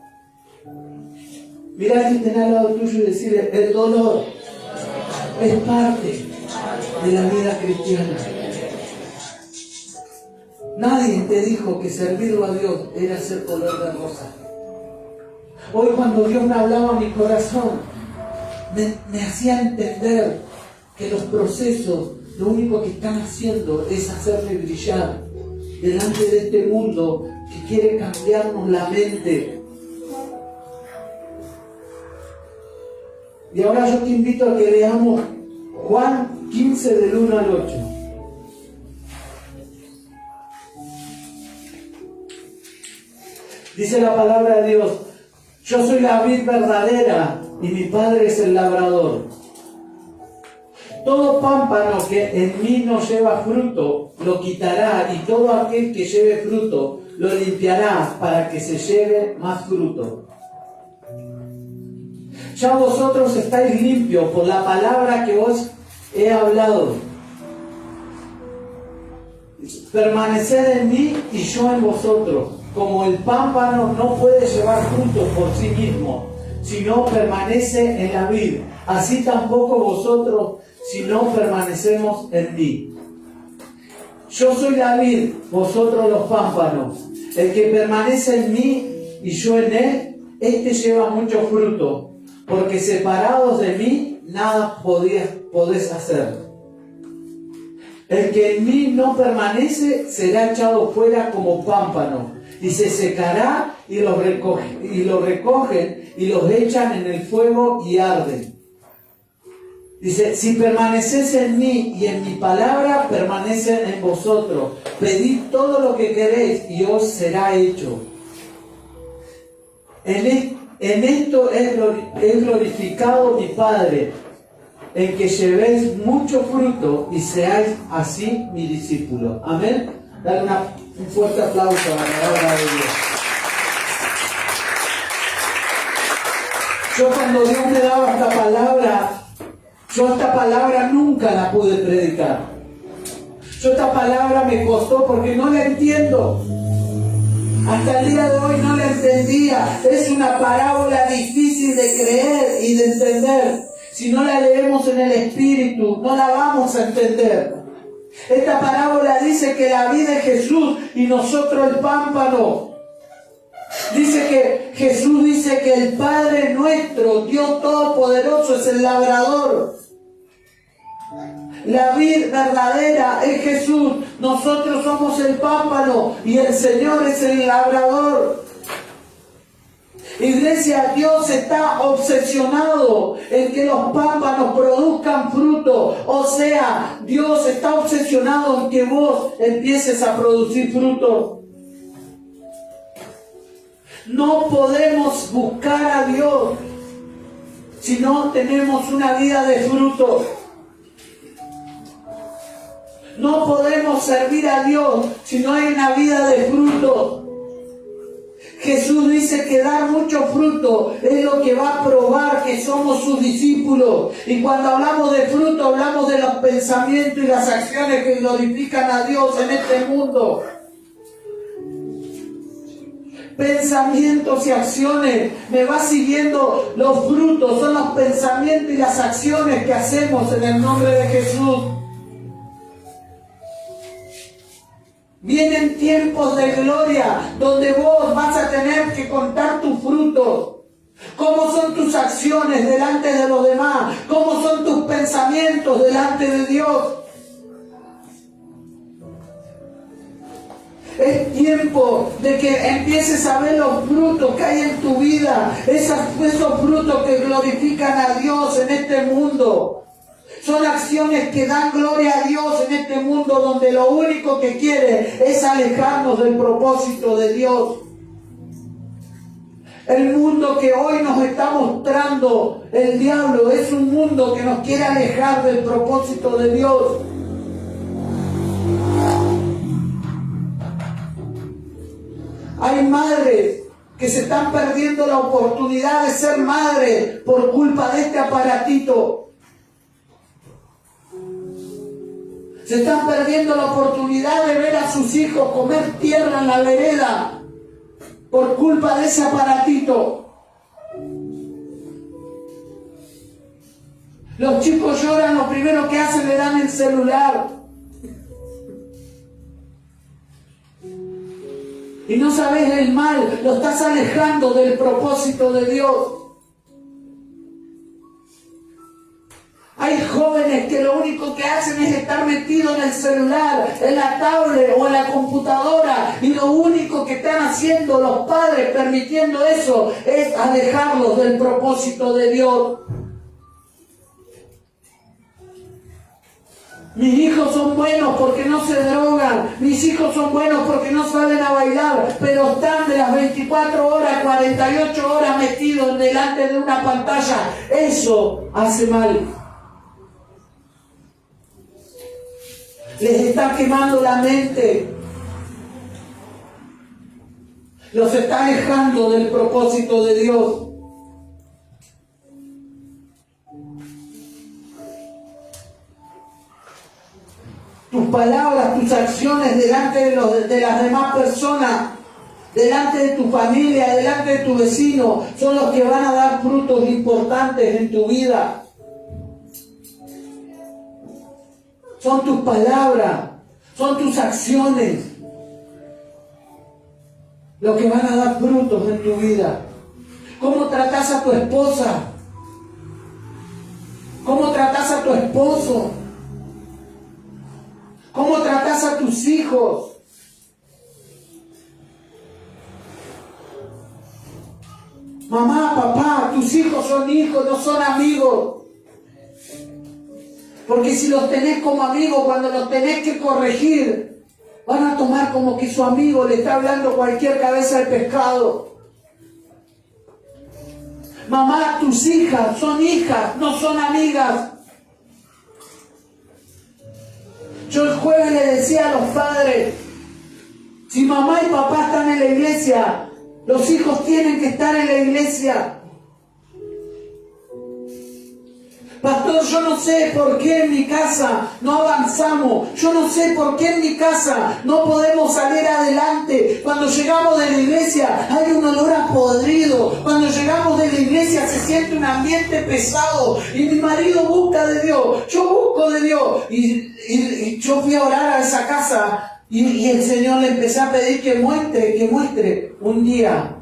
Mirá a quien tenés al lado tuyo y decirle, el dolor es parte de la vida cristiana. Nadie te dijo que servirlo a Dios era ser color de rosa. Hoy cuando Dios me hablaba a mi corazón, me hacía entender que los procesos lo único que están haciendo es hacerme brillar delante de este mundo que quiere cambiarnos la mente. Y ahora yo te invito a que leamos Juan 15 del 1 al 8. Dice la palabra de Dios, yo soy la vid verdadera y mi Padre es el labrador. Todo pámpano que en mí no lleva fruto, lo quitará, y todo aquel que lleve fruto, lo limpiará para que se lleve más fruto. Ya vosotros estáis limpios por la palabra que os he hablado. Permaneced en mí y yo en vosotros. Como el pámpano no puede llevar fruto por sí mismo, si no permanece en la vid, así tampoco vosotros, si no permanecemos en mí. Yo soy la vid, vosotros los pámpanos. El que permanece en mí y yo en él, este lleva mucho fruto, porque separados de mí nada podés hacer. El que en mí no permanece será echado fuera como pámpano, y se secará, y lo recogen y los echan en el fuego y arden. Dice, si permanecéis en mí y en mi palabra permanecen en vosotros, pedid todo lo que queréis y os será hecho. En esto es glorificado mi Padre, en que llevéis mucho fruto y seáis así mi discípulo. Amén. Dale un fuerte aplauso a la palabra de Dios. Yo cuando Dios me daba esta palabra nunca la pude predicar. Esta palabra me costó porque no la entiendo. Hasta el día de hoy no la entendía. Es una parábola difícil de creer y de entender. Si no la leemos en el Espíritu, no la vamos a entender. Esta parábola dice que la vid es Jesús y nosotros el pámpano. Jesús dice que el Padre nuestro, Dios Todopoderoso, es el labrador. La vid verdadera es Jesús. Nosotros somos el pámpano y el Señor es el labrador. Iglesia, Dios está obsesionado en que los pámpanos produzcan fruto. O sea, Dios está obsesionado en que vos empieces a producir fruto. No podemos buscar a Dios si no tenemos una vida de fruto. No podemos servir a Dios si no hay una vida de fruto. Jesús dice que dar mucho fruto es lo que va a probar que somos sus discípulos. Y cuando hablamos de fruto, hablamos de los pensamientos y las acciones que glorifican a Dios en este mundo. Pensamientos y acciones, me va siguiendo los frutos, son los pensamientos y las acciones que hacemos en el nombre de Jesús. Vienen tiempos de gloria donde vos vas a tener que contar tus frutos. ¿Cómo son tus acciones delante de los demás? ¿Cómo son tus pensamientos delante de Dios? Es tiempo de que empieces a ver los frutos que hay en tu vida. Esos frutos que glorifican a Dios en este mundo. Son acciones que dan gloria a Dios en este mundo donde lo único que quiere es alejarnos del propósito de Dios. El mundo que hoy nos está mostrando el diablo es un mundo que nos quiere alejar del propósito de Dios. Hay madres que se están perdiendo la oportunidad de ser madres por culpa de este aparatito. Se están perdiendo la oportunidad de ver a sus hijos comer tierra en la vereda por culpa de ese aparatito. Los chicos lloran, lo primero que hacen le dan el celular. Y no sabes el mal, lo estás alejando del propósito de Dios. Hay jóvenes que lo único que hacen es estar metidos en el celular, en la tablet o en la computadora, y lo único que están haciendo los padres permitiendo eso es alejarlos del propósito de Dios. Mis hijos son buenos porque no se drogan, mis hijos son buenos porque no salen a bailar, pero están de las 24 horas, 48 horas metidos delante de una pantalla. Eso hace mal. Les está quemando la mente. Los está alejando del propósito de Dios. Tus palabras, tus acciones delante de las demás personas, delante de tu familia, delante de tu vecino, son los que van a dar frutos importantes en tu vida. Son tus palabras, son tus acciones, los que van a dar frutos en tu vida. ¿Cómo tratas a tu esposa? ¿Cómo tratas a tu esposo? ¿Cómo tratas a tus hijos? Mamá, papá, tus hijos son hijos, no son amigos. Porque si los tenés como amigos, cuando los tenés que corregir, van a tomar como que su amigo le está hablando cualquier cabeza de pescado. Mamá, tus hijas, no son amigas. Yo el jueves le decía a los padres, si mamá y papá están en la iglesia, los hijos tienen que estar en la iglesia. Pastor, yo no sé por qué en mi casa no avanzamos. Yo no sé por qué en mi casa no podemos salir adelante. Cuando llegamos de la iglesia hay un olor a podrido. Cuando llegamos de la iglesia se siente un ambiente pesado. Y mi marido busca de Dios. Yo busco de Dios. Y yo fui a orar a esa casa y el Señor le empecé a pedir que muestre. Un día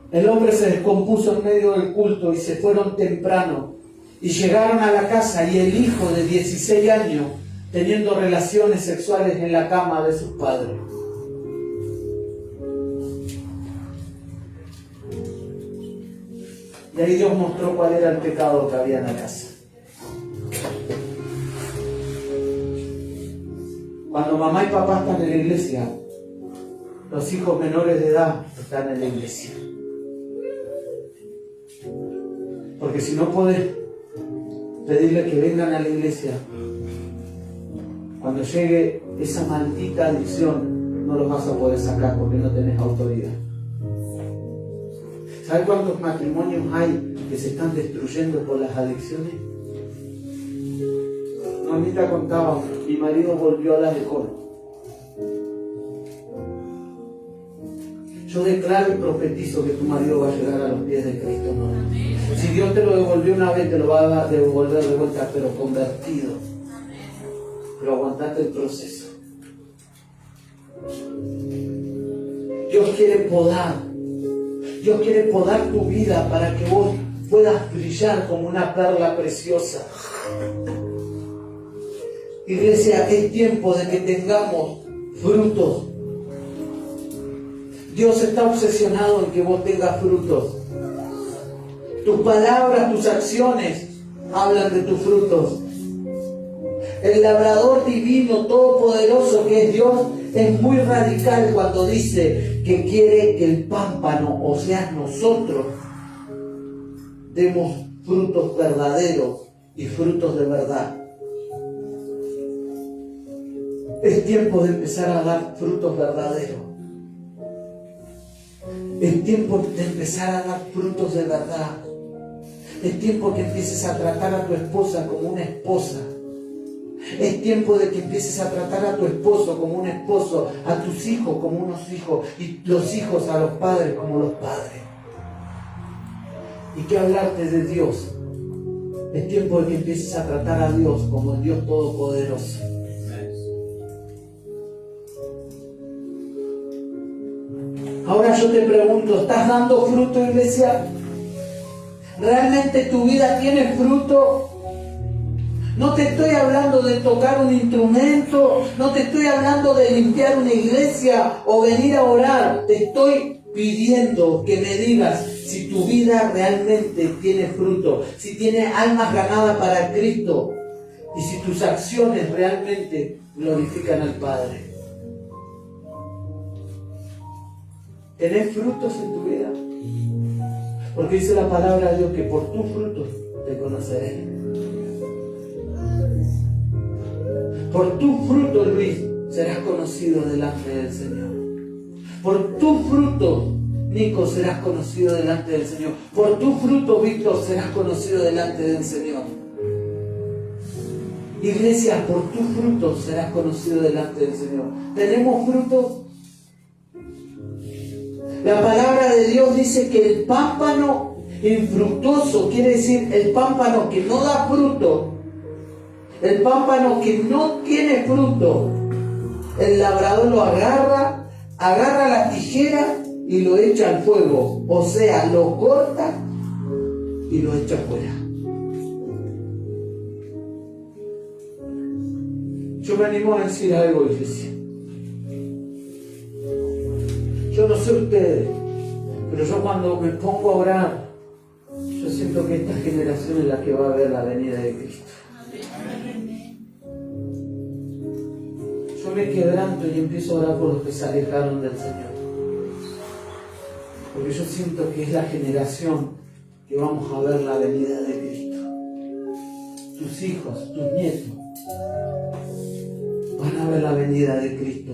el hombre se descompuso en medio del culto y se fueron temprano. Y llegaron a la casa y el hijo de 16 años teniendo relaciones sexuales en la cama de sus padres. Y ahí Dios mostró cuál era el pecado que había en la casa. Cuando mamá y papá están en la iglesia, los hijos menores de edad están en la iglesia. Porque si no podés pedirle que vengan a la iglesia, cuando llegue esa maldita adicción, no los vas a poder sacar porque no tenés autoridad. ¿Sabes cuántos matrimonios hay que se están destruyendo por las adicciones? Una amiga contaba, mi marido volvió a la alcohol. Yo declaro y profetizo que tu marido va a llegar a los pies de Cristo, ¿no? Si Dios te lo devolvió una vez, te lo va a devolver de vuelta, pero convertido. Pero aguantate el proceso. Dios quiere podar. Dios quiere podar tu vida para que vos puedas brillar como una perla preciosa. Iglesia, es tiempo de que tengamos frutos. Dios está obsesionado en que vos tengas frutos. Tus palabras, tus acciones hablan de tus frutos. El labrador divino, todopoderoso que es Dios, es muy radical cuando dice que quiere que el pámpano, o sea nosotros, demos frutos verdaderos y frutos de verdad. Es tiempo de empezar a dar frutos verdaderos. Es tiempo de empezar a dar frutos de verdad. Es tiempo que empieces a tratar a tu esposa como una esposa. Es tiempo de que empieces a tratar a tu esposo como un esposo, a tus hijos como unos hijos y los hijos a los padres como los padres. ¿Y qué hablarte de Dios? Es tiempo de que empieces a tratar a Dios como el Dios Todopoderoso. Ahora yo te pregunto, ¿estás dando fruto, iglesia? ¿Realmente tu vida tiene fruto? No te estoy hablando de tocar un instrumento, no te estoy hablando de limpiar una iglesia o venir a orar. Te estoy pidiendo que me digas si tu vida realmente tiene fruto, si tiene almas ganadas para Cristo y si tus acciones realmente glorifican al Padre. ¿Tenés frutos en tu vida? Porque dice la palabra de Dios que por tus frutos te conoceré. Por tus frutos, Luis, serás conocido delante del Señor. Por tus frutos, Nico, serás conocido delante del Señor. Por tus frutos, Víctor, serás conocido delante del Señor. Iglesia, por tus frutos serás conocido delante del Señor. ¿Tenemos frutos? La palabra de Dios dice que el pámpano infructuoso, quiere decir el pámpano que no da fruto, el pámpano que no tiene fruto, el labrador lo agarra la tijera y lo echa al fuego, o sea, lo corta y lo echa afuera. Yo me animo a decir algo, iglesia. Yo no sé ustedes, pero yo cuando me pongo a orar, yo siento que esta generación es la que va a ver la venida de Cristo. Yo me quebranto y empiezo a orar por los que se alejaron del Señor. Porque yo siento que es la generación que vamos a ver la venida de Cristo. Tus hijos, tus nietos, van a ver la venida de Cristo.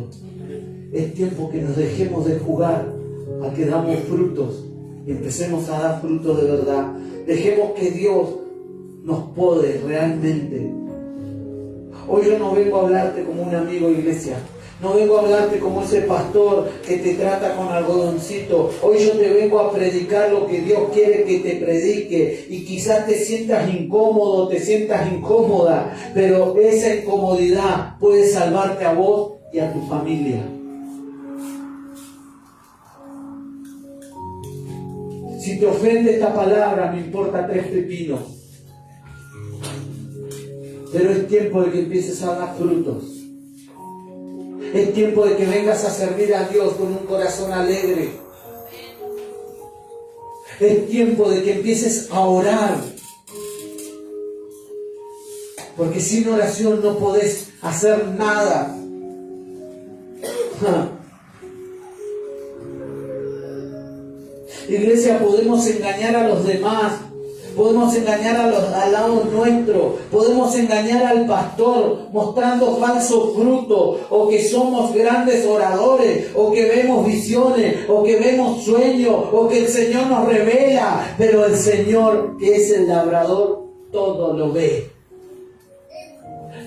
Es tiempo que nos dejemos de jugar a que damos frutos y empecemos a dar frutos de verdad. Dejemos que Dios nos pode realmente. Hoy yo no vengo a hablarte como un amigo, iglesia. No vengo a hablarte como ese pastor que te trata con algodoncito. Hoy yo te vengo a predicar lo que Dios quiere que te predique. Y quizás te sientas incómodo, te sientas incómoda, pero esa incomodidad puede salvarte a vos y a tu familia. Si te ofende esta palabra, me importa 3 pepinos. Pero es tiempo de que empieces a dar frutos. Es tiempo de que vengas a servir a Dios con un corazón alegre. Es tiempo de que empieces a orar. Porque sin oración no podés hacer nada. Iglesia, podemos engañar a los demás, podemos engañar al lado nuestro, podemos engañar al pastor mostrando falsos frutos, o que somos grandes oradores, o que vemos visiones, o que vemos sueños, o que el Señor nos revela, pero el Señor, que es el labrador, todo lo ve.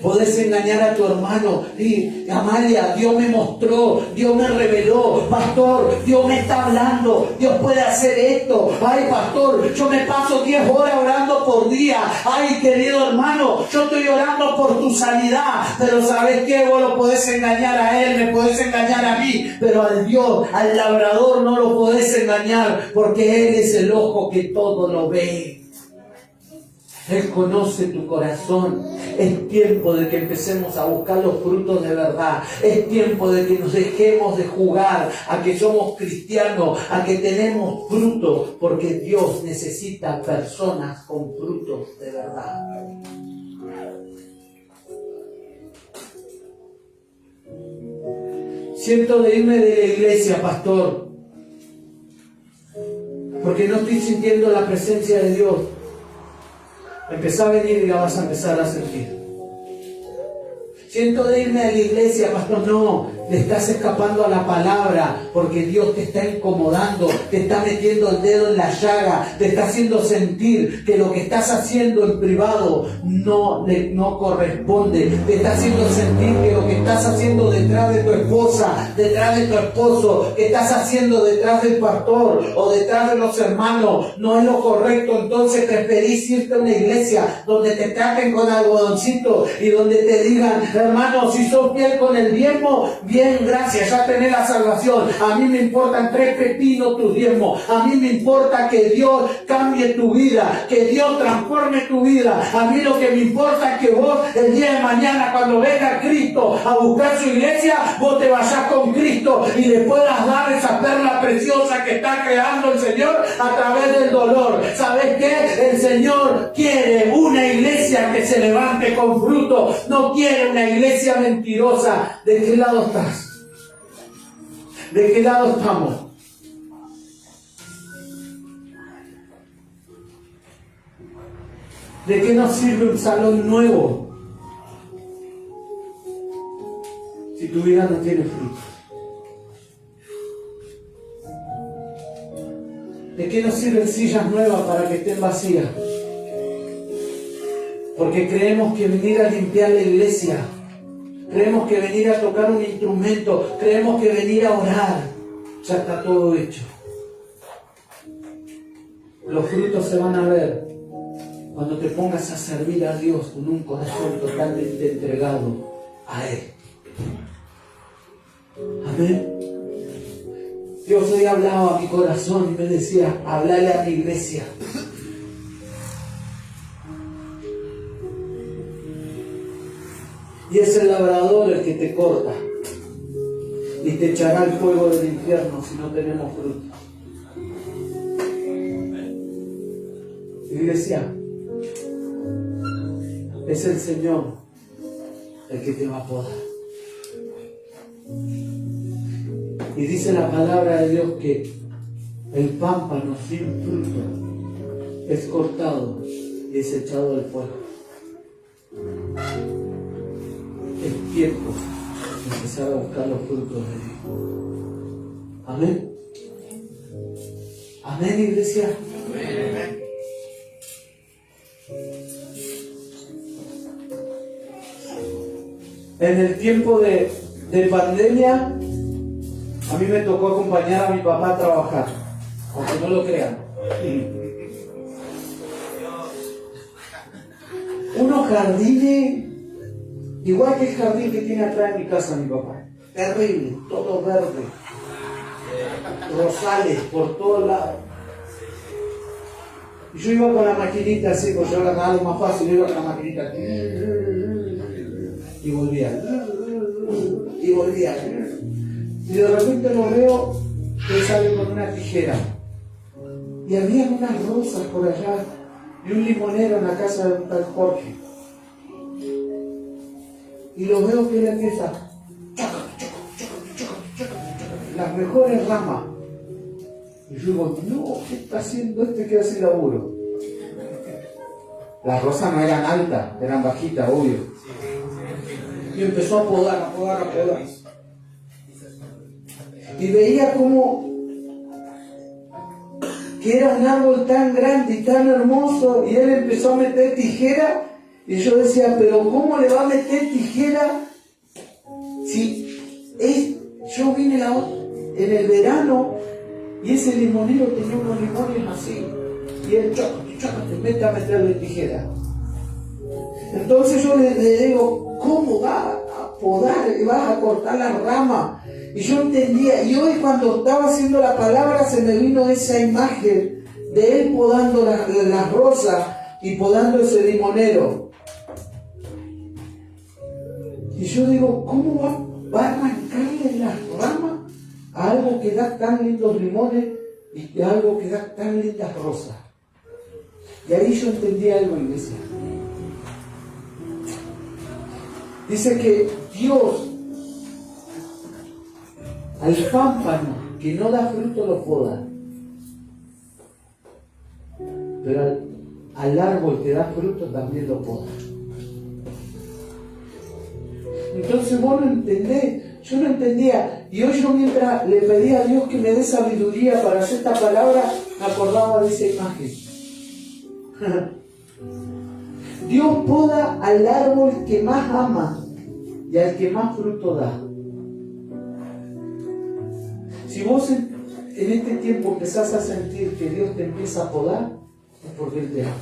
Podés engañar a tu hermano y Amalia, Dios me mostró, Dios me reveló, pastor, Dios me está hablando, Dios puede hacer esto. Ay, pastor, yo me paso 10 horas orando por día. Ay, querido hermano, yo estoy orando por tu sanidad, pero ¿sabes qué? Vos lo podés engañar a él, me podés engañar a mí, pero al Dios, al labrador no lo podés engañar, porque Él es el ojo que todo lo ve. Él conoce tu corazón. Es tiempo de que empecemos a buscar los frutos de verdad. Es tiempo de que nos dejemos de jugar a que somos cristianos, a que tenemos frutos, porque Dios necesita personas con frutos de verdad. Siento de irme de la iglesia, pastor, porque no estoy sintiendo la presencia de Dios. Empezá a venir y la vas a empezar a sentir. Siento de irme a la iglesia, pastor. No, Le estás escapando a la palabra porque Dios te está incomodando, te está metiendo el dedo en la llaga, te está haciendo sentir que lo que estás haciendo en privado no corresponde, te está haciendo sentir que lo que estás haciendo detrás de tu esposa, detrás de tu esposo, que estás haciendo detrás del pastor o detrás de los hermanos no es lo correcto. Entonces preferís irte a una iglesia donde te traten con algodoncito y donde te digan: hermano, si sos fiel con el diezmo, bien, gracias, ya tenés la salvación. A mí me importan 3 pepinos tus diezmos. A mí me importa que Dios cambie tu vida, que Dios transforme tu vida. A mí lo que me importa es que vos el día de mañana, cuando venga Cristo a buscar su iglesia, vos te vayas con Cristo y le puedas dar esa perla preciosa que está creando el Señor a través del dolor. ¿Sabes qué? El Señor quiere una iglesia que se levante con fruto, no quiere una iglesia mentirosa. ¿De qué lado estás? ¿De qué lado estamos? ¿De qué nos sirve un salón nuevo si tu vida no tiene fruto? ¿De qué nos sirven sillas nuevas para que estén vacías? Porque creemos que venir a limpiar la iglesia, creemos que venir a tocar un instrumento, creemos que venir a orar, ya está todo hecho. Los frutos se van a ver cuando te pongas a servir a Dios con un corazón totalmente entregado a Él. Amén. Dios hoy hablaba a mi corazón y me decía: háblale a mi iglesia. Y es el labrador el que te corta y te echará el fuego del infierno si no tenemos fruto. Iglesia, es el Señor el que te va a podar. Y dice la palabra de Dios que el pámpano sin fruto es cortado y es echado al fuego. Es tiempo de empezar a buscar los frutos de Dios. Amén. Amén, iglesia. Amén. En el tiempo de pandemia, a mí me tocó acompañar a mi papá a trabajar, aunque no lo crean. Unos jardines, igual que el jardín que tiene atrás de mi casa mi papá. Terrible, todo verde. Rosales por todos lados. Y yo iba con la maquinita así, porque yo era algo más fácil, iba con la maquinita. Y volvía. Y volvía. Y de repente lo veo que sale con una tijera. Y había unas rosas por allá y un limonero en la casa de un tal Jorge. Y lo veo que él empieza las mejores ramas. Y yo digo: no, ¿qué está haciendo este que hace laburo? Las rosas no eran altas, eran bajitas, obvio. Y empezó a podar. Y veía como que era un árbol tan grande y tan hermoso, y él empezó a meter tijera, y yo decía: pero ¿cómo le va a meter tijera si yo vine en el verano y ese limonero tenía unos limones así, y él te mete a meterle tijera? Entonces yo le digo: ¿cómo va a podar? ¿Vas a cortar las ramas? Y yo entendía, y hoy cuando estaba haciendo la palabra se me vino esa imagen de él podando las rosas y podando ese limonero. Y yo digo: ¿cómo va a arrancarle las ramas a algo que da tan lindos limones y a algo que da tan lindas rosas? Y ahí yo entendí algo, iglesia. Dice que Dios al pámpano que no da fruto lo poda, pero al árbol que da fruto también lo poda. Entonces vos no entendés. Yo no entendía. Y hoy yo, mientras le pedía a Dios que me dé sabiduría para hacer esta palabra, me acordaba de esa imagen. Dios poda al árbol que más ama y al que más fruto da. Si vos en este tiempo empezás a sentir que Dios te empieza a podar, es porque Él te ama.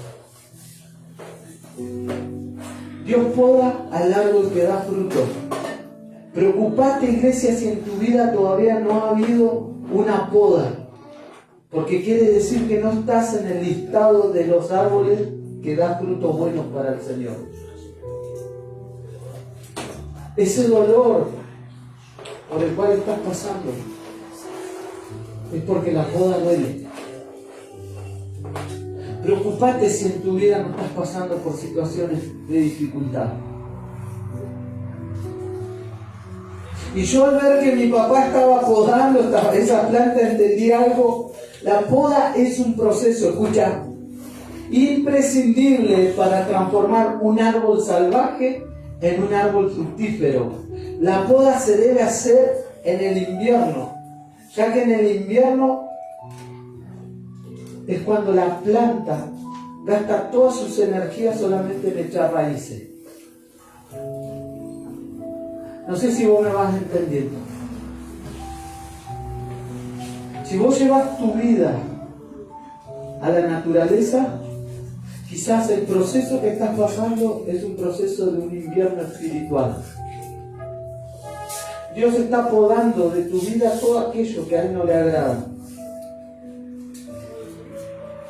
Dios poda al árbol que da fruto. Preocupate, iglesia, si en tu vida todavía no ha habido una poda, porque quiere decir que no estás en el listado de los árboles que dan frutos buenos para el Señor. Ese dolor por el cual estás pasando es porque la poda duele. Preocupate si en tu vida no estás pasando por situaciones de dificultad. Y yo al ver que mi papá estaba podando esa planta entendí algo. La poda es un proceso, escucha, imprescindible para transformar un árbol salvaje en un árbol fructífero. La poda se debe hacer en el invierno, ya que en el invierno es cuando la planta gasta todas sus energías solamente en echar raíces. No sé si vos me vas entendiendo. Si vos llevas tu vida a la naturaleza, quizás el proceso que estás pasando es un proceso de un invierno espiritual. Dios está podando de tu vida todo aquello que a Él no le agrada.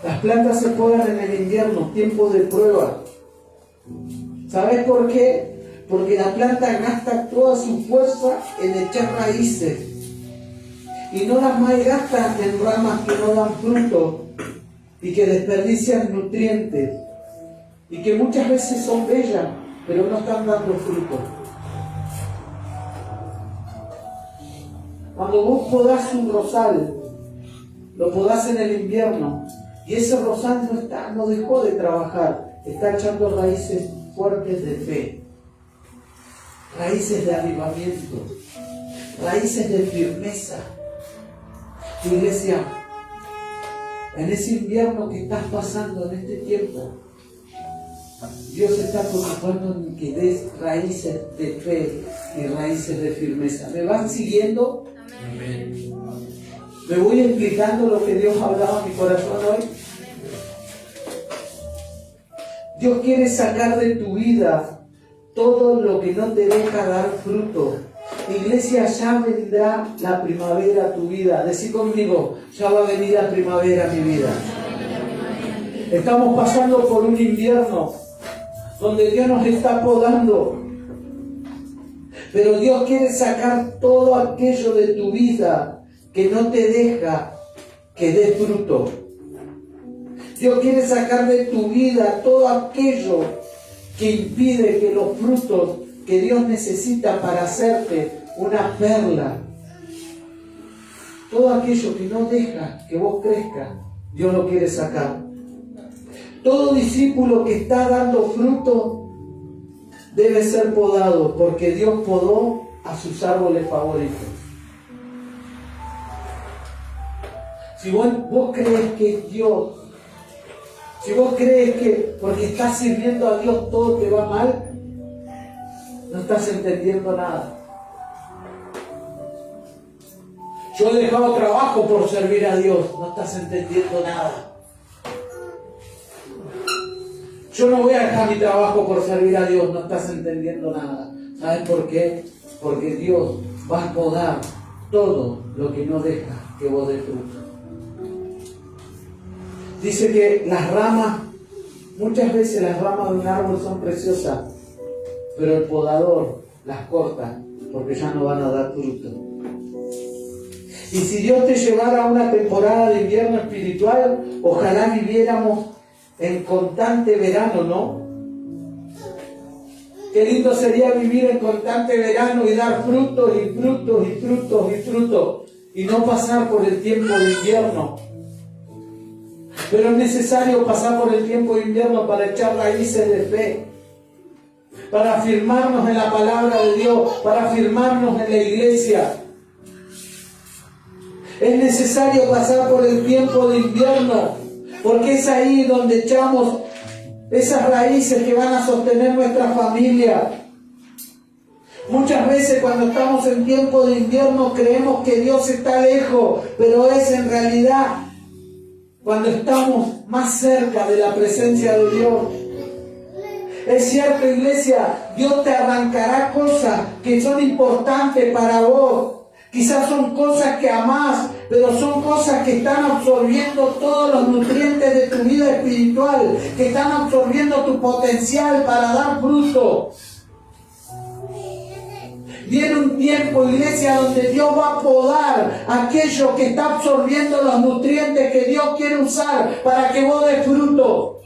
Las plantas se podan en el invierno, tiempo de prueba. ¿Sabes por qué? Porque la planta gasta toda su fuerza en echar raíces y no las malgasta en ramas que no dan fruto y que desperdician nutrientes y que muchas veces son bellas pero no están dando fruto. Cuando vos podás un rosal, lo podás en el invierno y ese rosal no dejó de trabajar, está echando raíces fuertes de fe. Raíces de avivamiento, raíces de firmeza. Iglesia, en ese invierno que estás pasando en este tiempo, Dios está preocupando en que des raíces de fe y raíces de firmeza. ¿Me van siguiendo? Amén. ¿Me voy explicando lo que Dios hablaba en mi corazón hoy? Dios quiere sacar de tu vida todo lo que no te deja dar fruto. Iglesia, ya vendrá la primavera a tu vida. Decí conmigo, ya va a venir la primavera a mi vida. Estamos pasando por un invierno donde Dios nos está podando. Pero Dios quiere sacar todo aquello de tu vida que no te deja que dé fruto. Dios quiere sacar de tu vida todo aquello que impide que los frutos que Dios necesita para hacerte una perla, todo aquello que no deja que vos crezcas, Dios lo quiere sacar. Todo discípulo que está dando fruto debe ser podado, porque Dios podó a sus árboles favoritos. Si vos crees que es Dios, si vos crees que porque estás sirviendo a Dios todo te va mal, no estás entendiendo nada. Yo he dejado trabajo por servir a Dios, no estás entendiendo nada. Yo no voy a dejar mi trabajo por servir a Dios, no estás entendiendo nada. ¿Sabes por qué? Porque Dios va a podar todo lo que no deja que vos des fruto. Dice que las ramas, muchas veces las ramas de un árbol son preciosas, pero el podador las corta porque ya no van a dar fruto. Y si Dios te llevara a una temporada de invierno espiritual, ojalá viviéramos en constante verano, ¿no? Qué lindo sería vivir en constante verano y dar frutos y frutos y frutos y frutos y no pasar por el tiempo de invierno. Pero es necesario pasar por el tiempo de invierno para echar raíces de fe, para afirmarnos en la palabra de Dios, para afirmarnos en la iglesia. Es necesario pasar por el tiempo de invierno, porque es ahí donde echamos esas raíces que van a sostener nuestra familia. Muchas veces cuando estamos en tiempo de invierno creemos que Dios está lejos, pero es en realidad cuando estamos más cerca de la presencia de Dios. Es cierto, iglesia, Dios te arrancará cosas que son importantes para vos. Quizás son cosas que amás, pero son cosas que están absorbiendo todos los nutrientes de tu vida espiritual, que están absorbiendo tu potencial para dar fruto. Viene un tiempo, iglesia, donde Dios va a podar aquello que está absorbiendo los nutrientes que Dios quiere usar para que vos des fruto.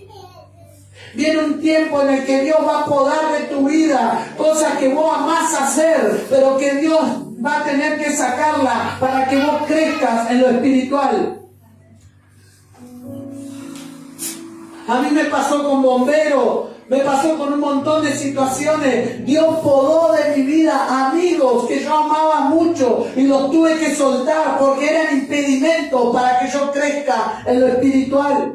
Viene un tiempo en el que Dios va a podar de tu vida cosas que vos amás hacer, pero que Dios va a tener que sacarla para que vos crezcas en lo espiritual. A mí me pasó con bomberos, me pasó con un montón de situaciones. Dios podó de mi vida amigos que yo amaba mucho y los tuve que soltar porque eran impedimentos para que yo crezca en lo espiritual.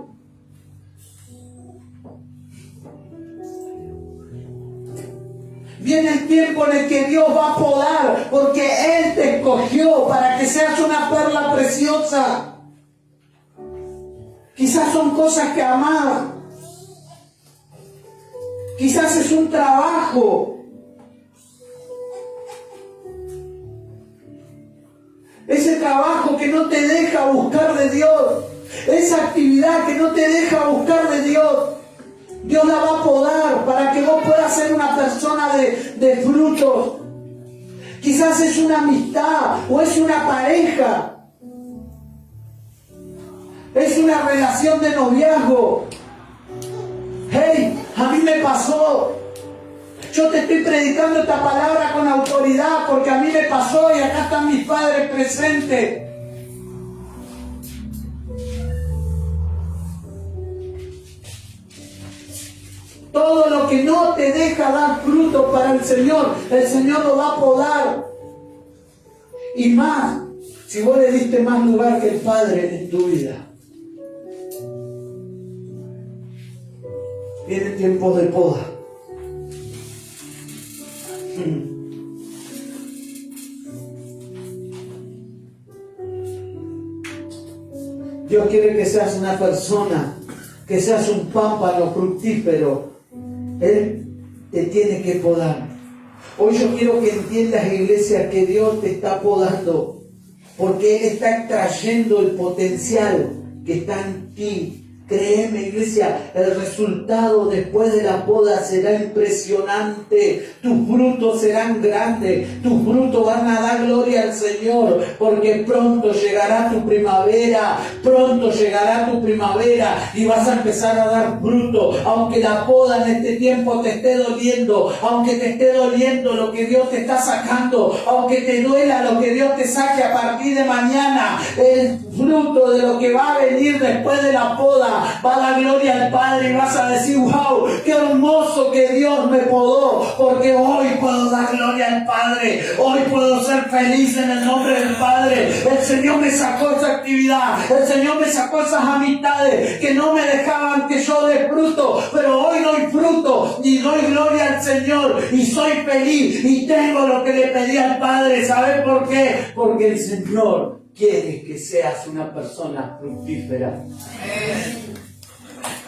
Viene el tiempo en el que Dios va a podar porque Él te escogió para que seas una perla preciosa. Quizás son cosas que amás. Quizás es un trabajo. Ese trabajo que no te deja buscar de Dios. Esa actividad que no te deja buscar de Dios. Dios la va a podar para que vos puedas ser una persona de frutos. Quizás es una amistad o es una pareja. Es una relación de noviazgo. Hey, a mí me pasó. Yo te estoy predicando esta palabra con autoridad porque a mí me pasó y acá están mis padres presentes. Todo lo que no te deja dar fruto para el Señor lo va a podar. Y más, si vos le diste más lugar que el Padre en tu vida. Viene tiempo de poda. Dios quiere que seas una persona, que seas un pámpano fructífero. Él te tiene que podar. Hoy yo quiero que entiendas, iglesia, que Dios te está podando, porque Él está extrayendo el potencial que está en ti. Créeme, iglesia, el resultado después de la poda será impresionante. Tus frutos serán grandes. Tus frutos van a dar gloria al Señor. Porque pronto llegará tu primavera. Pronto llegará tu primavera. Y vas a empezar a dar fruto. Aunque la poda en este tiempo te esté doliendo. Aunque te esté doliendo lo que Dios te está sacando. Aunque te duela lo que Dios te saque a partir de mañana. El fruto de lo que va a venir después de la poda va a dar gloria al Padre y vas a decir, wow, qué hermoso que Dios me podó, porque hoy puedo dar gloria al Padre, hoy puedo ser feliz en el nombre del Padre. El Señor me sacó esa actividad, el Señor me sacó esas amistades que no me dejaban que yo dé fruto, pero hoy doy fruto y doy gloria al Señor y soy feliz y tengo lo que le pedí al Padre. ¿Sabes por qué? Porque el Señor quiere que seas una persona fructífera.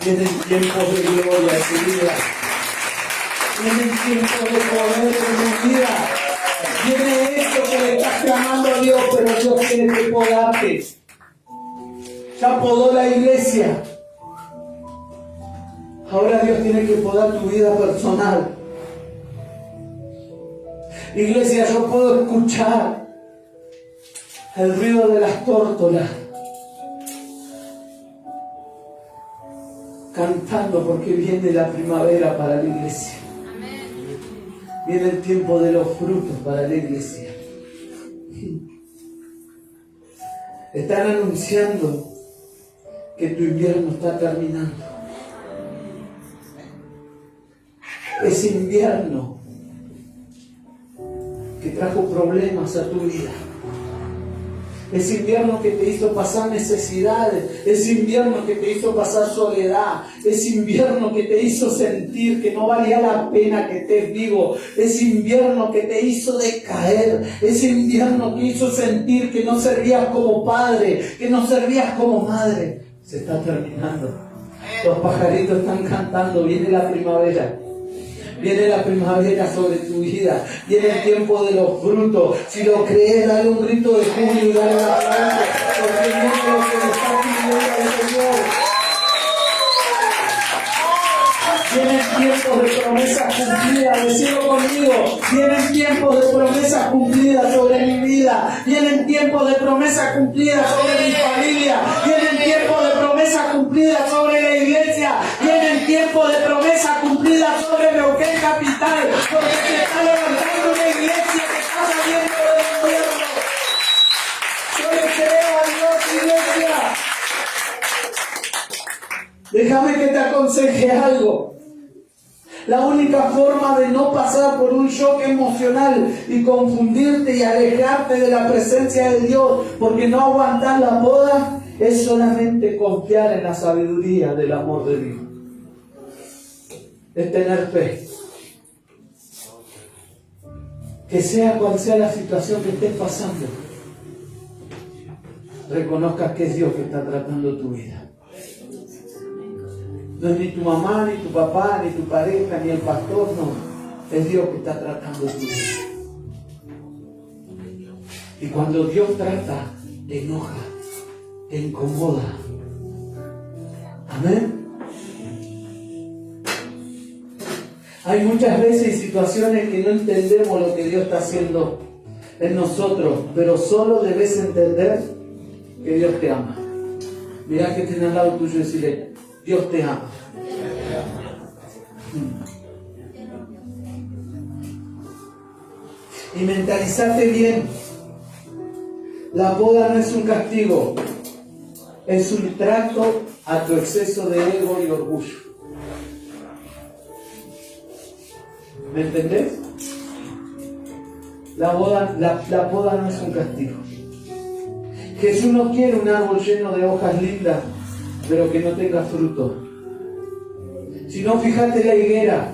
Vienen tiempos de gloria en tu vida. Vienen tiempos de poder en tu vida. Viene esto que le estás clamando a Dios, pero Dios tiene que podarte. Ya podó la iglesia. Ahora Dios tiene que podar tu vida personal. Iglesia, yo puedo escuchar el ruido de las tórtolas cantando porque viene la primavera para la iglesia. Viene el tiempo de los frutos para la iglesia. Están anunciando que tu invierno está terminando. Ese invierno que trajo problemas a tu vida. Ese invierno que te hizo pasar necesidades, ese invierno que te hizo pasar soledad, ese invierno que te hizo sentir que no valía la pena que estés vivo, ese invierno que te hizo decaer, ese invierno que hizo sentir que no servías como padre, que no servías como madre, se está terminando. Los pajaritos están cantando, viene la primavera. Viene la primavera sobre tu vida. Viene el tiempo de los frutos. Si lo crees, dale un grito de júbilo y dale un aplauso. Porque viene lo que le está pidiendo al Señor. Vienen tiempos de promesas cumplidas. Decilo conmigo. Vienen tiempos de promesas cumplidas sobre mi vida. Vienen tiempos de promesas cumplidas sobre mi familia. Vienen tiempos de promesas cumplidas sobre la iglesia. Vienen tiempos de promesas cumplidas sobre Neuquén Capital. Porque se está levantando una iglesia que está saliendo del infierno. Yo le creo a Dios, iglesia. Déjame que te aconseje algo. La única forma de no pasar por un shock emocional y confundirte y alejarte de la presencia de Dios porque no aguantas la poda es solamente confiar en la sabiduría del amor de Dios. Es tener fe. Que sea cual sea la situación que estés pasando, reconozcas que es Dios que está tratando tu vida. No es ni tu mamá, ni tu papá, ni tu pareja, ni el pastor, no. Es Dios que está tratando tu vida. Y cuando Dios trata, te enoja, te incomoda. Amén. Hay muchas veces situaciones que no entendemos lo que Dios está haciendo en nosotros, pero solo debes entender que Dios te ama. Mirá que tienes al lado tuyo y decirle, Dios te ama. Y mentalizate bien. La boda no es un castigo, es un trato a tu exceso de ego y orgullo. ¿Me entendés? La boda no es un castigo. Jesús no quiere un árbol lleno de hojas lindas, pero que no tenga fruto. Si no, fíjate la higuera.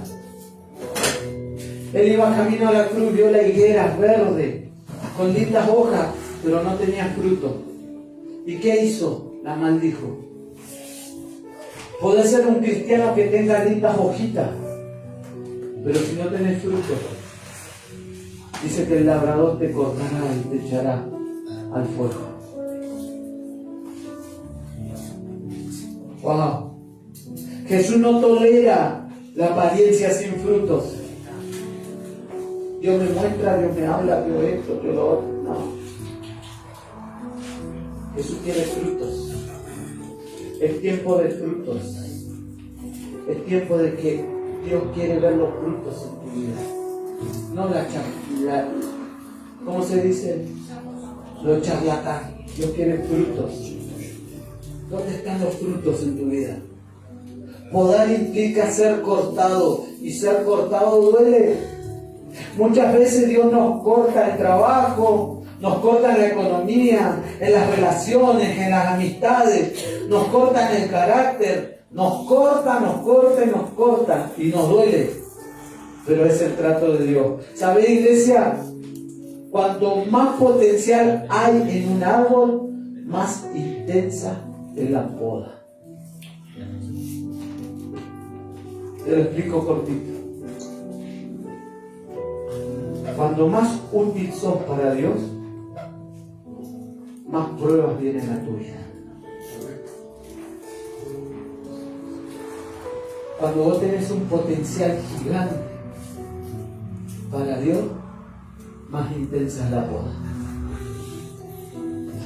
Él iba camino a la cruz, vio la higuera verde, con lindas hojas, pero no tenía fruto. ¿Y qué hizo? La maldijo. Podés ser un cristiano que tenga lindas hojitas, pero si no tenés fruto, dice que el labrador te cortará y te echará al fuego. Wow. Jesús no tolera la apariencia sin frutos. Dios me muestra, Dios me habla, Dios esto, Dios lo otro. No. Jesús quiere frutos. Es tiempo de frutos. Es tiempo de que Dios quiere ver los frutos en tu vida. No ¿cómo se dice? Los charlatanes. Dios quiere frutos. ¿Dónde están los frutos en tu vida? Podar implica ser cortado, y ser cortado duele. Muchas veces Dios nos corta el trabajo, nos corta en la economía, en las relaciones, en las amistades, nos corta en el carácter, nos corta y nos duele. Pero es el trato de Dios. ¿Sabes, iglesia? Cuanto más potencial hay en un árbol, más intensa es la poda. Te lo explico cortito. Cuando más útil sos para Dios, más pruebas vienen a tu vida. Cuando vos tenés un potencial gigante para Dios, más intensa es la poda.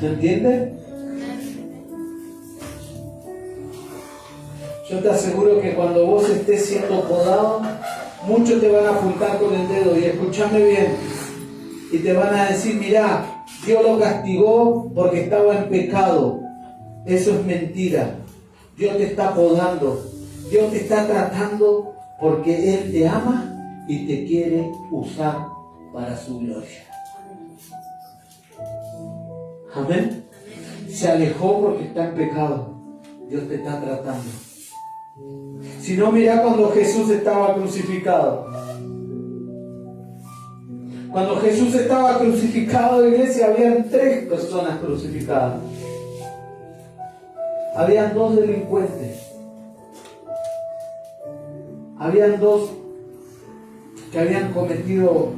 ¿Se entiende? Yo te aseguro que cuando vos estés siendo podado, muchos te van a apuntar con el dedo, y escúchame bien, y te van a decir, mirá, Dios lo castigó porque estaba en pecado. Eso es mentira. Dios te está podando, Dios te está tratando porque Él te ama y te quiere usar para su gloria. Amén. Se alejó porque está en pecado. Dios te está tratando. Si no, mira cuando Jesús estaba crucificado. Cuando Jesús estaba crucificado, iglesia, habían 3 personas crucificadas. Habían 2 delincuentes. Habían 2 que habían cometido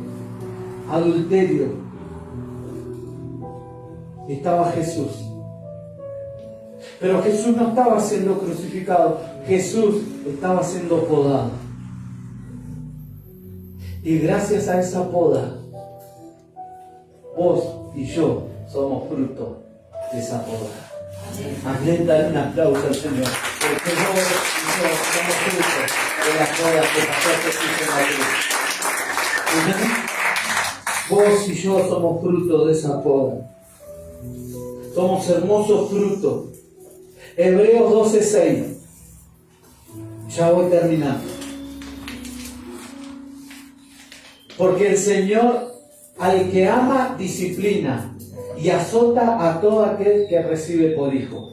adulterio. Y estaba Jesús. Pero Jesús no estaba siendo crucificado. Jesús estaba siendo podado. Y gracias a esa poda, vos y yo somos fruto de esa poda. Amén. Dale un aplauso al Señor. Porque vos y yo somos fruto de la poda que pasó Jesús en la cruz. Amén. Vos y yo somos fruto de esa poda. Somos hermosos frutos. Hebreos 12:6. Ya voy terminando. Porque el Señor al que ama disciplina y azota a todo aquel que recibe por hijo.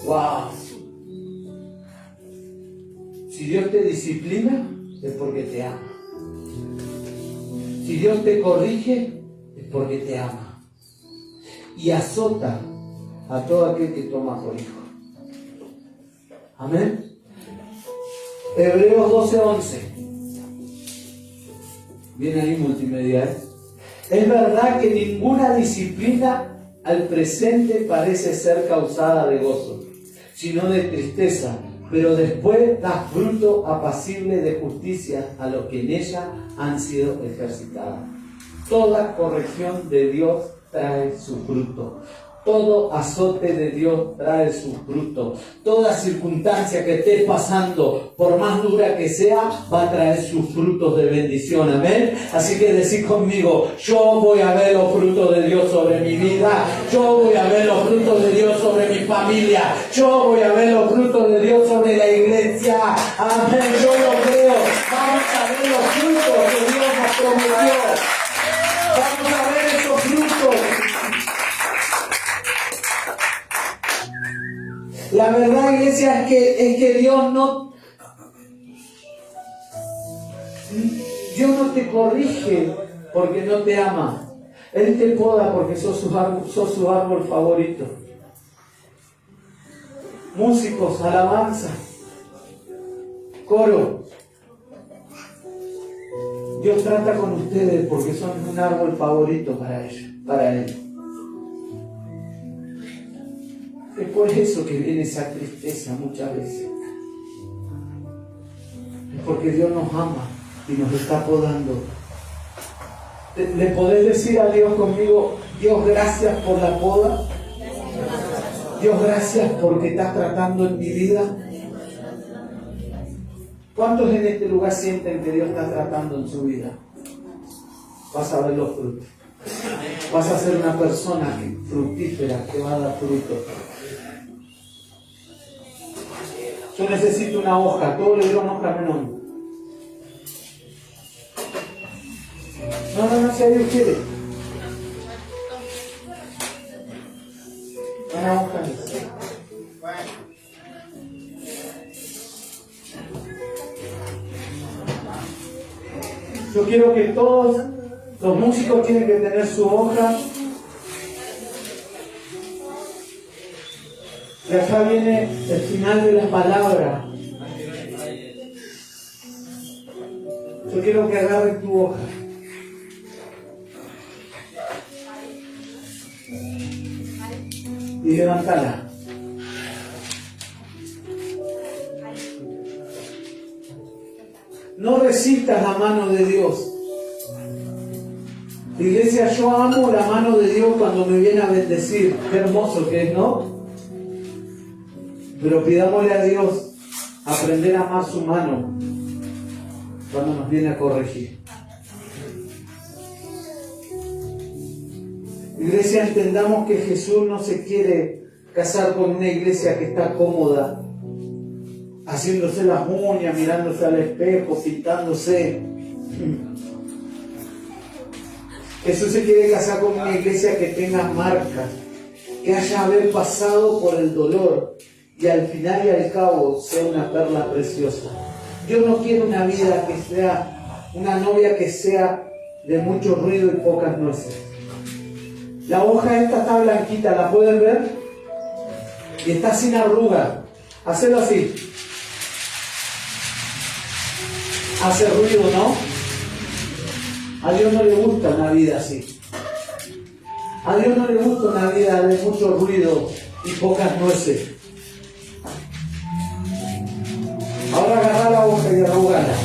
¡Wow! Si Dios te disciplina, es porque te ama. Si Dios te corrige, es porque te ama. Y azota a todo aquel que toma por hijo. Amén. Hebreos 12:11. Viene ahí multimedia. Es verdad que ninguna disciplina al presente parece ser causada de gozo, sino de tristeza, pero después da fruto apacible de justicia a los que en ella han sido ejercitados. Toda corrección de Dios trae su fruto. Todo azote de Dios trae su fruto. Toda circunstancia que estés pasando, por más dura que sea, va a traer sus frutos de bendición. Amén. Así que decid conmigo: yo voy a ver los frutos de Dios sobre mi vida. Yo voy a ver los frutos de Dios sobre mi familia. Yo voy a ver los frutos de Dios sobre la iglesia. Amén. Yo lo creo. Vamos a ver los frutos que Dios nos prometió. Vamos a ver esos frutos. La verdad, iglesia, es que Dios no te corrige porque no te ama. Él te poda porque sos su árbol favorito. Músicos, alabanza, coro. Dios trata con ustedes porque son un árbol favorito para Él. Es por eso que viene esa tristeza muchas veces. Es porque Dios nos ama y nos está podando. ¿Le podés decir a Dios conmigo: Dios, gracias por la poda? Dios, gracias porque estás tratando en mi vida. ¿Cuántos en este lugar sienten que Dios está tratando en su vida? Vas a ver los frutos. Vas a ser una persona fructífera que va a dar frutos. Yo necesito una hoja. Todos le dieron hoja menos. No, si Dios quiere. Una hoja. Yo quiero que todos los músicos tienen que tener su hoja. Y acá viene el final de la palabra. Yo quiero que agarres tu hoja. Y levántala. No resistas la mano de Dios. Iglesia, yo amo la mano de Dios cuando me viene a bendecir. Qué hermoso que es, ¿no? Pero pidámosle a Dios aprender a amar su mano cuando nos viene a corregir. Iglesia, entendamos que Jesús no se quiere casar con una iglesia que está cómoda haciéndose las uñas, mirándose al espejo, pintándose. Jesús se quiere casar con una iglesia que tenga marcas, que haya haber pasado por el dolor y al final y al cabo sea una perla preciosa. Yo no quiero una vida que sea, una novia que sea de mucho ruido y pocas nueces. La hoja esta está blanquita, ¿la pueden ver? Y está sin arruga. Hacelo así. Hace ruido, ¿no? A Dios no le gusta una vida así. A Dios no le gusta una vida de mucho ruido y pocas nueces. Ahora agarra la hoja y arrugala.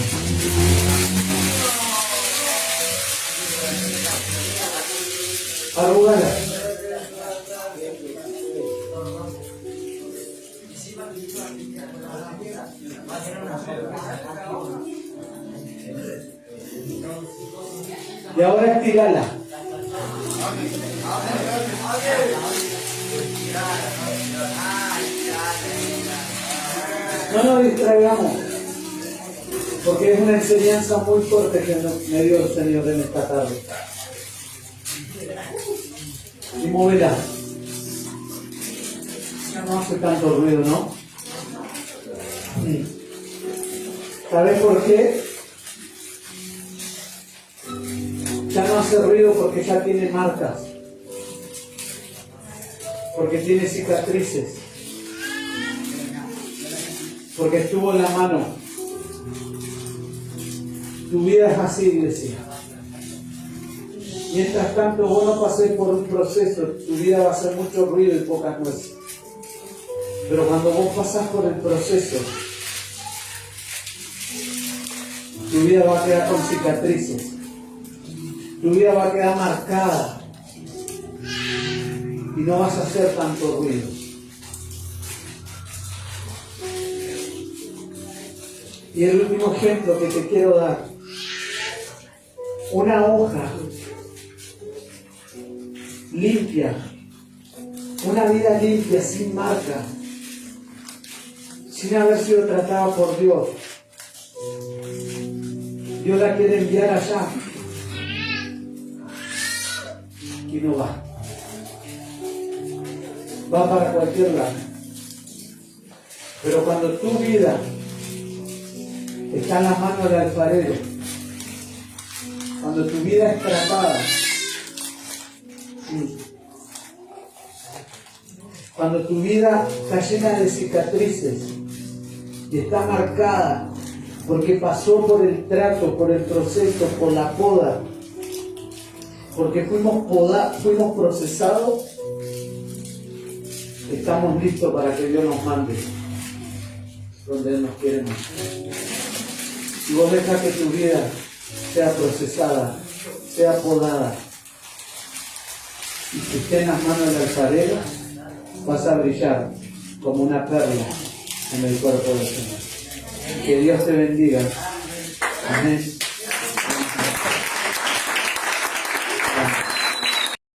Arrugala. Y ahora estirala. No nos distraigamos, porque es una enseñanza muy fuerte que me dio el Señor en esta tarde. Y móvela. Ya no hace tanto ruido, ¿no? ¿Sabes por qué? Ya no hace ruido porque ya tiene marcas, porque tiene cicatrices, porque estuvo en la mano. Tu vida es así, iglesia. Mientras tanto vos no pases por un proceso, tu vida va a hacer mucho ruido y pocas nueces. Pero cuando vos pasás por el proceso, tu vida va a quedar con cicatrices. Tu vida va a quedar marcada y no vas a hacer tanto ruido. Y el último ejemplo que te quiero dar, una hoja limpia, una vida limpia, sin marca, sin haber sido tratada por Dios. Dios la quiere enviar allá. Y no va. Va para cualquier lado. Pero cuando tu vida está en las manos del alfarero, cuando tu vida es tratada, cuando tu vida está llena de cicatrices y está marcada porque pasó por el trato, por el proceso, por la poda, porque fuimos procesados, estamos listos para que Dios nos mande donde Él nos quiere mandar. Si vos dejas que tu vida sea procesada, sea podada, y que esté en las manos del alfarero, vas a brillar como una perla en el cuerpo del Señor. Que Dios te bendiga. Amén.